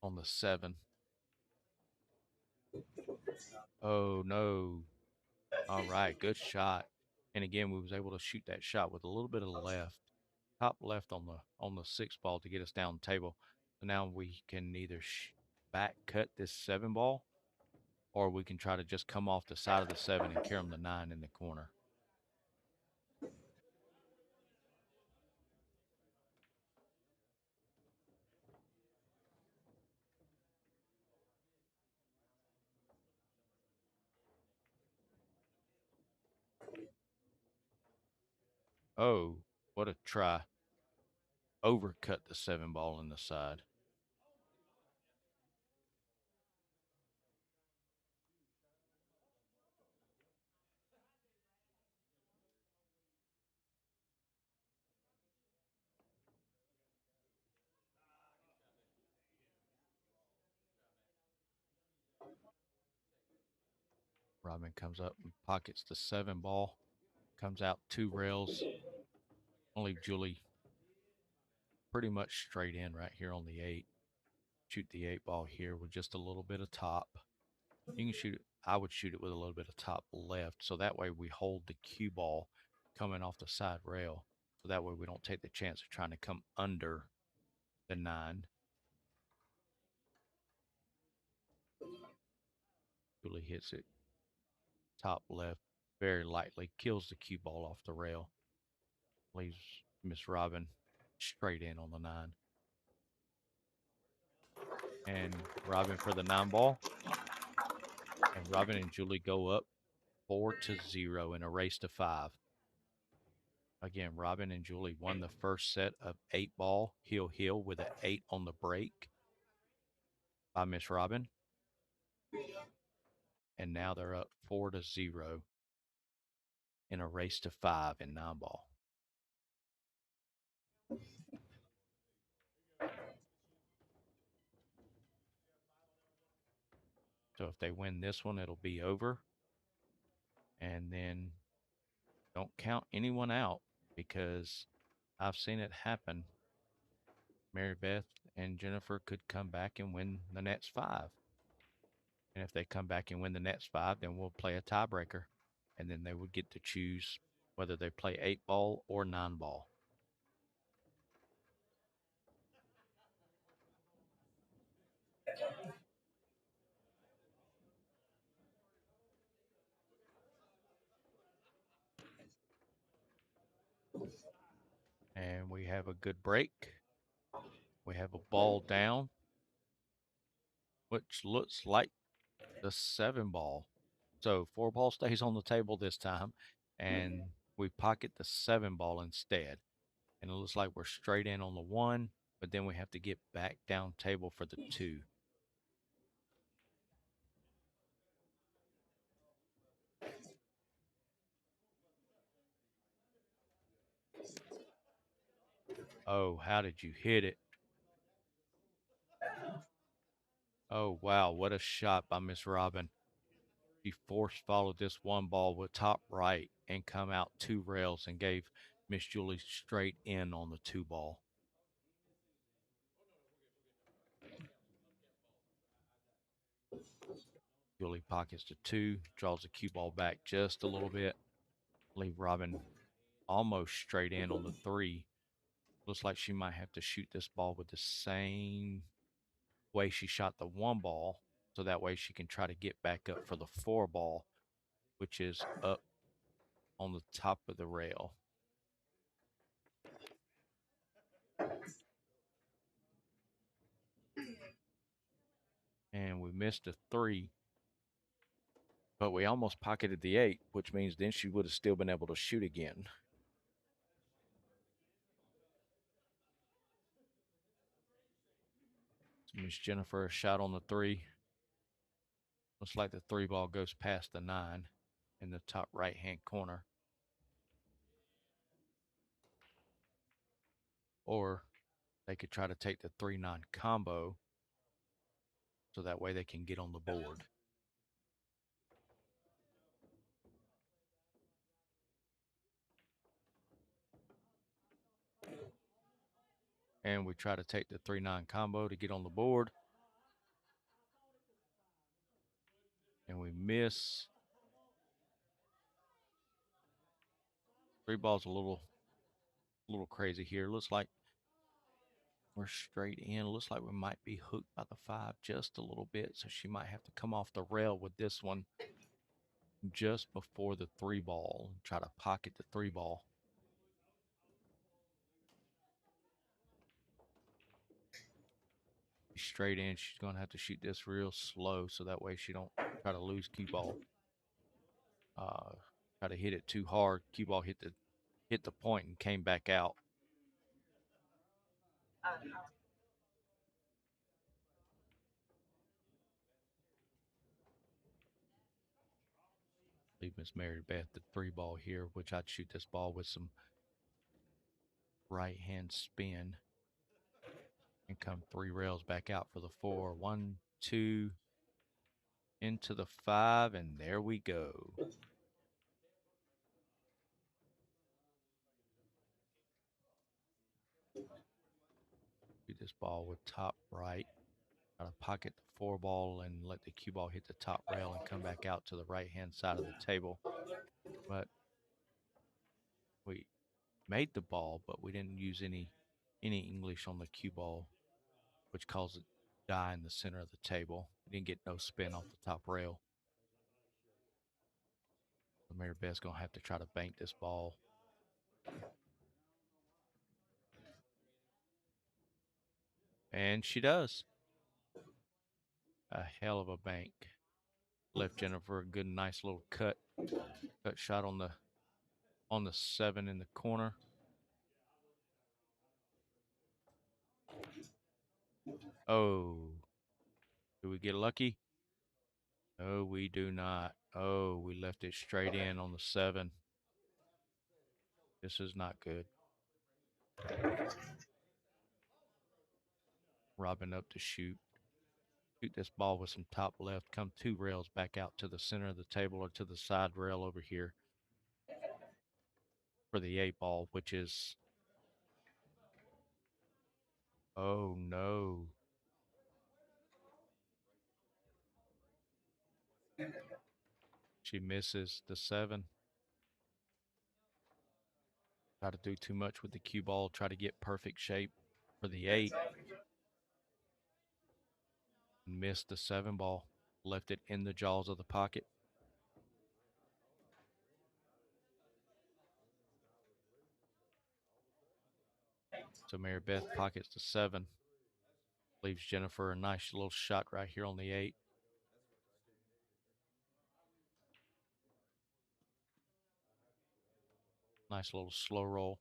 on the 7. Oh no! All right, good shot. And again, we was able to shoot that shot with a little bit of left, top left on the 6 ball to get us down table. So now we can either back cut this 7 ball, or we can try to just come off the side of the 7 and carry them the 9 in the corner. Oh, what a try. Overcut the 7 ball in the side. Robin comes up and pockets the 7 ball, comes out 2 rails. I'll leave Julie pretty much straight in right here on the 8. Shoot the 8 ball here with just a little bit of top. You can shoot it. I would shoot it with a little bit of top left, so that way we hold the cue ball coming off the side rail. So that way we don't take the chance of trying to come under the 9. Julie hits it top left very lightly, kills the cue ball off the rail, leaves Miss Robin straight in on the 9. And Robin for the 9 ball. And Robin and Julie go up 4-0 in a race to 5. Again, Robin and Julie won the first set of 8 ball heel with an 8 on the break by Miss Robin. And now they're up 4-0 in a race to 5 in 9 ball. So if they win this one, it'll be over. And then don't count anyone out, because I've seen it happen. Mary Beth and Jennifer could come back and win the next 5. And if they come back and win the next 5, then we'll play a tiebreaker. And then they would get to choose whether they play 8 ball or 9 ball. And we have a good break. We have a ball down, which looks like the 7 ball. So 4 ball stays on the table this time, and we pocket the 7 ball instead. And it looks like we're straight in on the 1, but then we have to get back down table for the 2. Oh, how did you hit it? Oh, wow, what a shot by Miss Robin. She force followed this 1 ball with top right and come out 2 rails and gave Miss Julie straight in on the 2 ball. Julie pockets the 2, draws the cue ball back just a little bit. Leave Robin almost straight in on the 3. Looks like she might have to shoot this ball with the same way she shot the 1 ball, so that way she can try to get back up for the 4 ball, which is up on the top of the rail. And we missed a 3, but we almost pocketed the 8, which means then she would have still been able to shoot again. So Miss Jennifer a shot on the 3. Looks like the 3 ball goes past the 9 in the top right-hand corner. Or they could try to take the 3-9 combo, so that way they can get on the board. And we try to take the 3-9 combo to get on the board. And we miss. 3 balls a little crazy here. Looks like we're straight in. Looks like we might be hooked by the 5 just a little bit. So she might have to come off the rail with this one just before the 3 ball. Try to pocket the 3 ball. Straight in. She's going to have to shoot this real slow so that way she don't try to lose cue ball. Try to hit it too hard. Cue ball hit the point and came back out. Leave Miss Mary Beth the 3 ball here, which I'd shoot this ball with some right hand spin and come 3 rails back out for the 4. 1, 2, into the 5, and there we go. Shoot this ball with top right. Try to pocket the 4 ball and let the cue ball hit the top rail and come back out to the right hand side of the table. But we made the ball, but we didn't use any English on the cue ball, which caused it to die in the center of the table. We didn't get no spin off the top rail. So Mary Beth's going to have to try to bank this ball. And she does. A hell of a bank. Left Jennifer a good, nice little cut shot on the 7 in the corner. Oh, do we get lucky? No, we do not. Oh, we left it straight in on the 7. This is not good. Robin up to shoot. Shoot this ball with some top left. Come 2 rails back out to the center of the table or to the side rail over here for the 8 ball, which is, oh no. She misses the 7. Try to do too much with the cue ball. Try to get perfect shape for the 8. Missed the 7 ball. Left it in the jaws of the pocket. So Mary Beth pockets the 7. Leaves Jennifer a nice little shot right here on the 8. Nice little slow roll.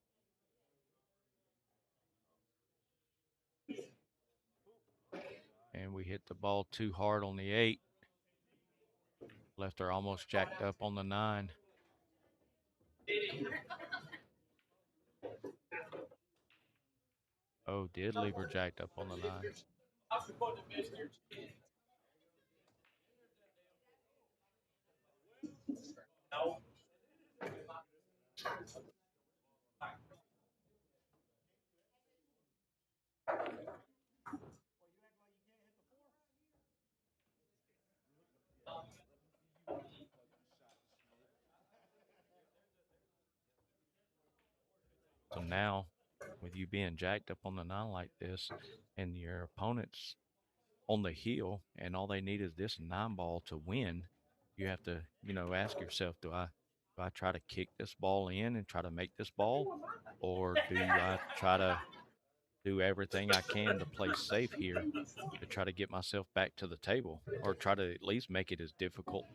And we hit the ball too hard on the 8. Left her almost jacked up on the 9. Oh, did leave her jacked up on the 9. So now, with you being jacked up on the 9 like this, and your opponent's on the heel, and all they need is this 9 ball to win, you have to, ask yourself, do I try to kick this ball in and try to make this ball, or do I try to do everything I can to play safe here to try to get myself back to the table, or try to at least make it as difficult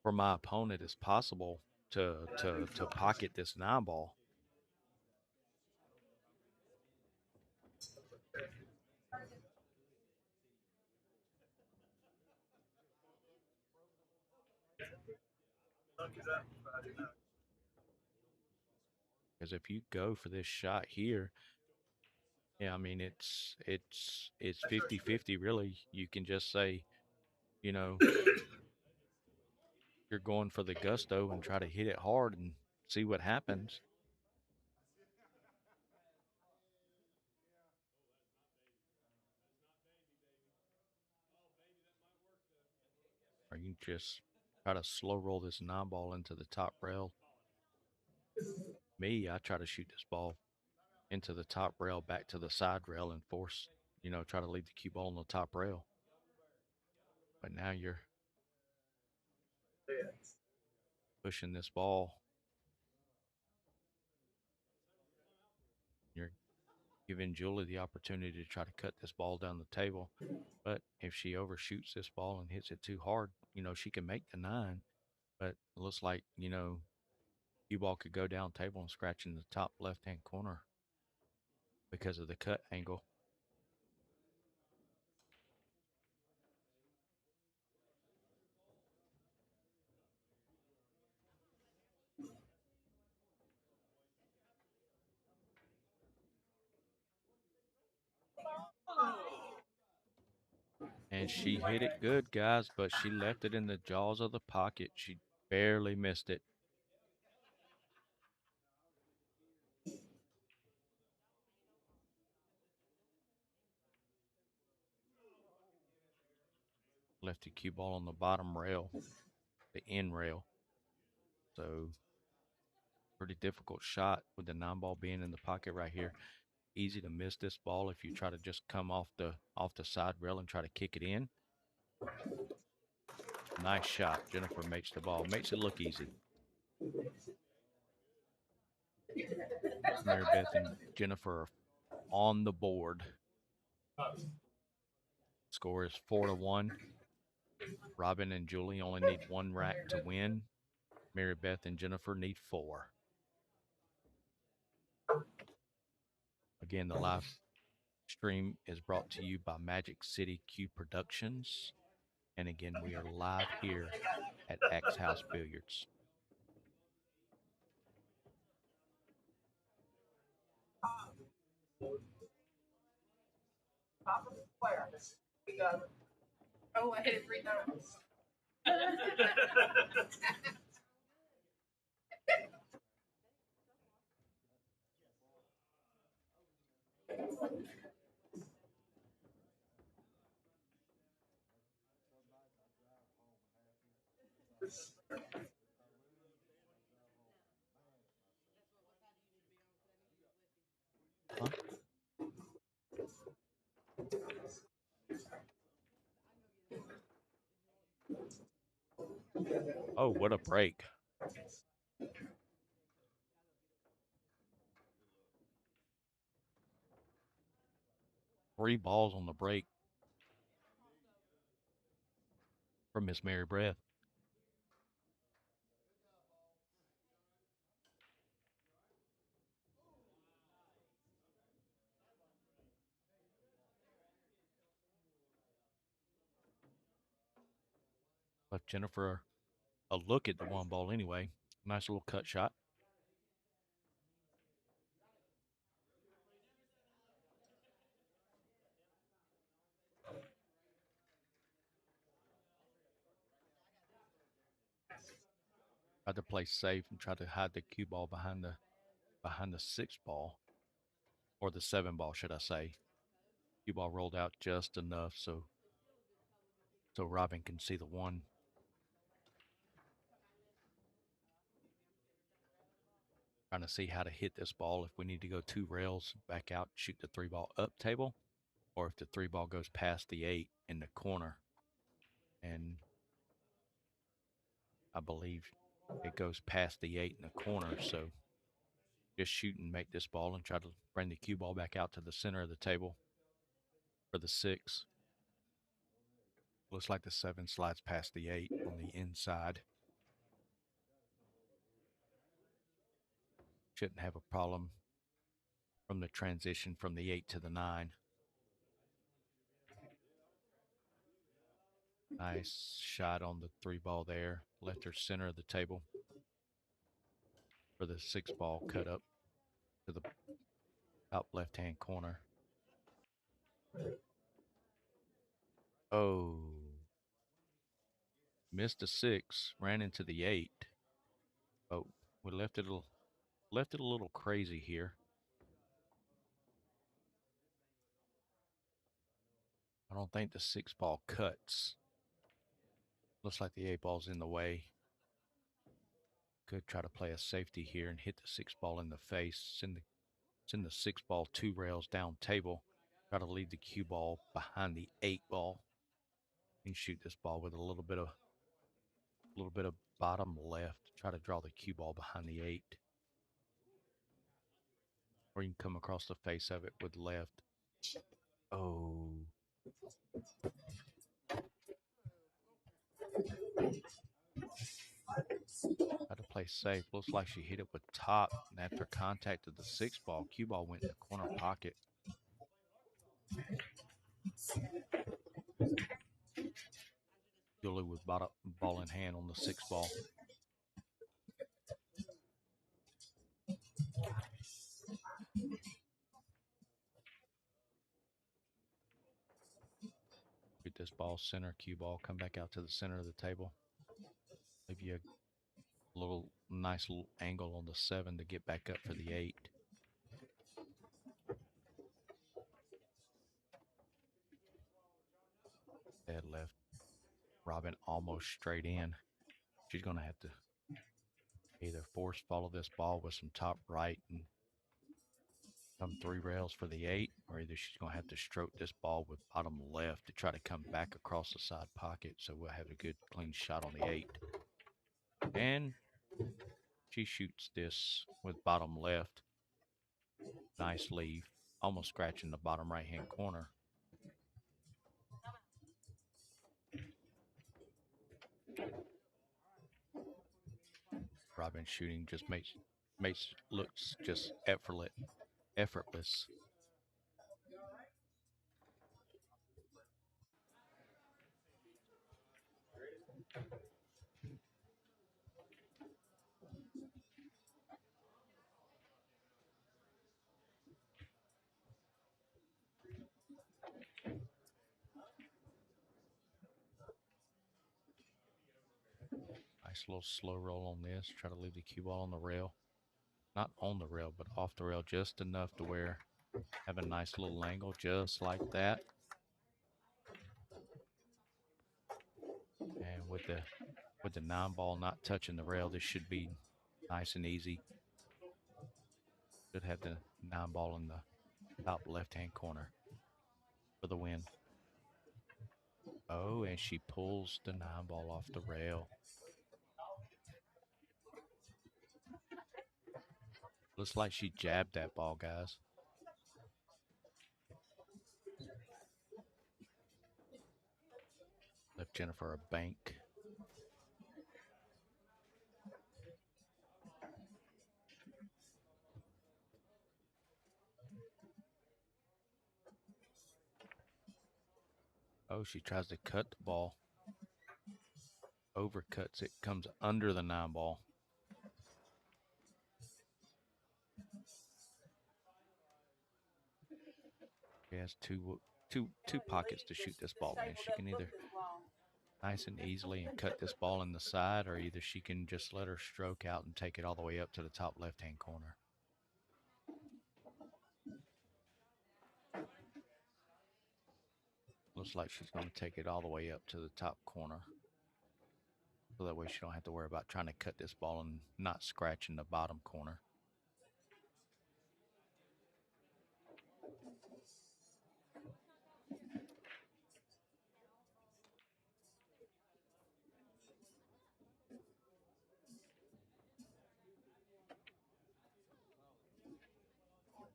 for my opponent as possible to pocket this 9 ball. Because if you go for this shot here, yeah, I mean, it's 50-50 really. You can just say, you're going for the gusto and try to hit it hard and see what happens. you just try to slow roll this 9 ball into the top rail. Me, I try to shoot this ball into the top rail, back to the side rail, and force, try to leave the cue ball on the top rail. But now you're pushing this ball. You're giving Julie the opportunity to try to cut this ball down the table. But if she overshoots this ball and hits it too hard, she can make the 9. But it looks like, cue ball could go down table and scratch in the top left-hand corner because of the cut angle. And she hit it good, guys, but she left it in the jaws of the pocket. She barely missed it. Left the cue ball on the bottom rail, the end rail. So pretty difficult shot with the 9 ball being in the pocket right here. Easy to miss this ball if you try to just come off the side rail and try to kick it in. Nice shot. Jennifer makes the ball. Makes it look easy. Mary Beth and Jennifer are on the board. Score is 4-1. Robin and Julie only need 1 rack to win. Mary Beth and Jennifer need 4. Again, the live stream is brought to you by Magic City Q Productions. And again, we are live here at Axe House Billiards. Oh, I hit it 3 times. Huh? Oh, what a break. Three balls on the break from Miss Mary Beth. Left Jennifer a look at the 1 ball anyway. Nice little cut shot. Tried to play safe and try to hide the cue ball behind the 6 ball, or the 7 ball, should I say. Cue ball rolled out just enough so Robin can see the 1. Trying to see how to hit this ball. If we need to go 2 rails, back out, shoot the 3 ball up table, or if the 3 ball goes past the 8 in the corner. And I believe it goes past the 8 in the corner, so just shoot and make this ball and try to bring the cue ball back out to the center of the table for the 6. Looks like the 7 slides past the 8 on the inside. Shouldn't have a problem from the transition from the 8 to the 9. Nice shot on the 3 ball there. Left her center of the table for the 6 ball cut up to the top left-hand corner. Oh. Missed a 6, ran into the 8. Oh, we left it a little crazy here. I don't think the 6 ball cuts. Looks like the 8-ball's in the way. Could try to play a safety here and hit the 6-ball in the face. Send the 6-ball 2 rails down table. Try to leave the cue ball behind the 8-ball. And shoot this ball with a little bit of bottom left. Try to draw the cue ball behind the 8. Or you can come across the face of it with left. Oh. Had to play safe. Looks like she hit it with top. And after contact of the 6-ball, cue ball went in the corner pocket. Julie with ball in hand on the 6-ball. Get this ball center, cue ball, come back out to the center of the table. Give you a nice little angle on the 7 to get back up for the 8. Dead left. Robin almost straight in. She's going to have to either force follow this ball with some top right and come 3 rails for the 8, or either she's going to have to stroke this ball with bottom left to try to come back across the side pocket, so we'll have a good clean shot on the 8. And she shoots this with bottom left. Nice leave. Almost scratching the bottom right-hand corner. Robin shooting just looks just effortless. Nice little slow roll on this. Try to leave the cue ball on the rail. Not on the rail, but off the rail just enough to where have a nice little angle just like that. And with the 9-ball not touching the rail, this should be nice and easy. Should have the 9-ball in the top left-hand corner for the win. Oh, and she pulls the 9-ball off the rail. Looks like she jabbed that ball, guys. Left Jennifer a bank. Oh, she tries to cut the ball. Overcuts it, comes under the 9-ball. She has two pockets to shoot this ball in. She can either nice and easily and cut this ball in the side, or either she can just let her stroke out and take it all the way up to the top left-hand corner. Looks like she's going to take it all the way up to the top corner. So that way she don't have to worry about trying to cut this ball and not scratching the bottom corner.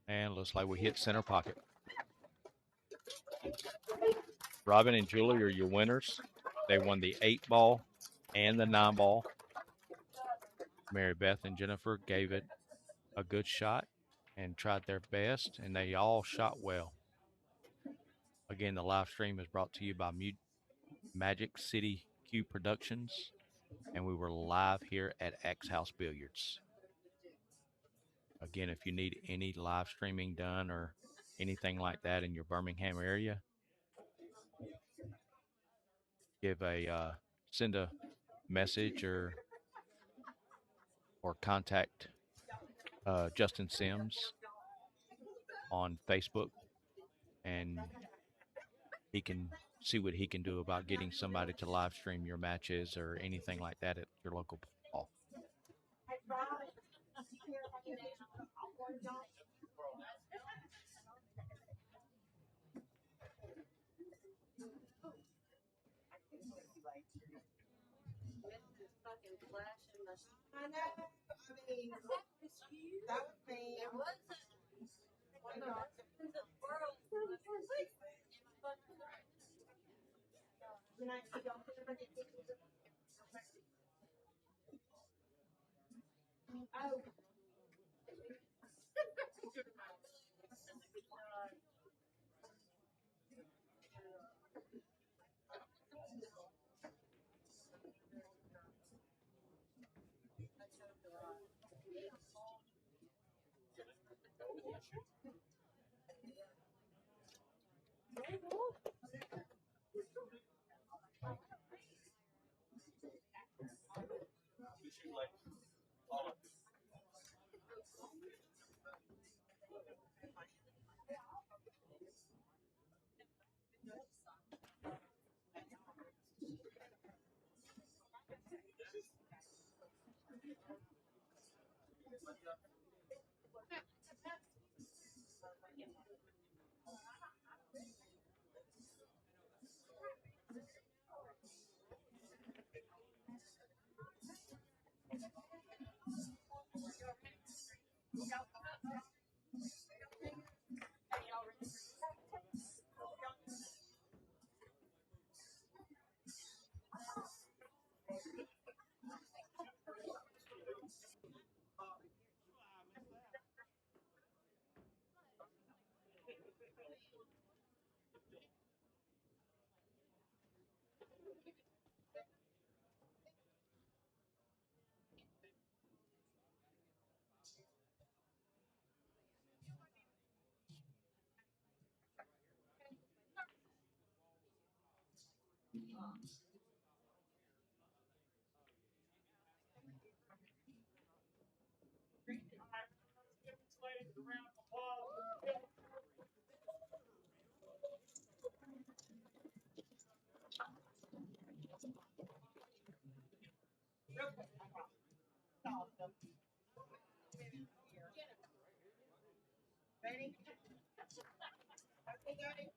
And looks like we hit center pocket. Robin and Julie are your winners. They won the 8-ball and the 9-ball. Mary Beth and Jennifer gave it a good shot and tried their best, and they all shot well. Again, the live stream is brought to you by Magic City Q Productions, and we were live here at X House Billiards. Again, if you need any live streaming done or anything like that in your Birmingham area, send a message or contact Justin Sims on Facebook, and he can see what he can do about getting somebody to live stream your matches or anything like that at your local ball. I know. I mean, that was me. It was. Oh. Ready? Okay, guys.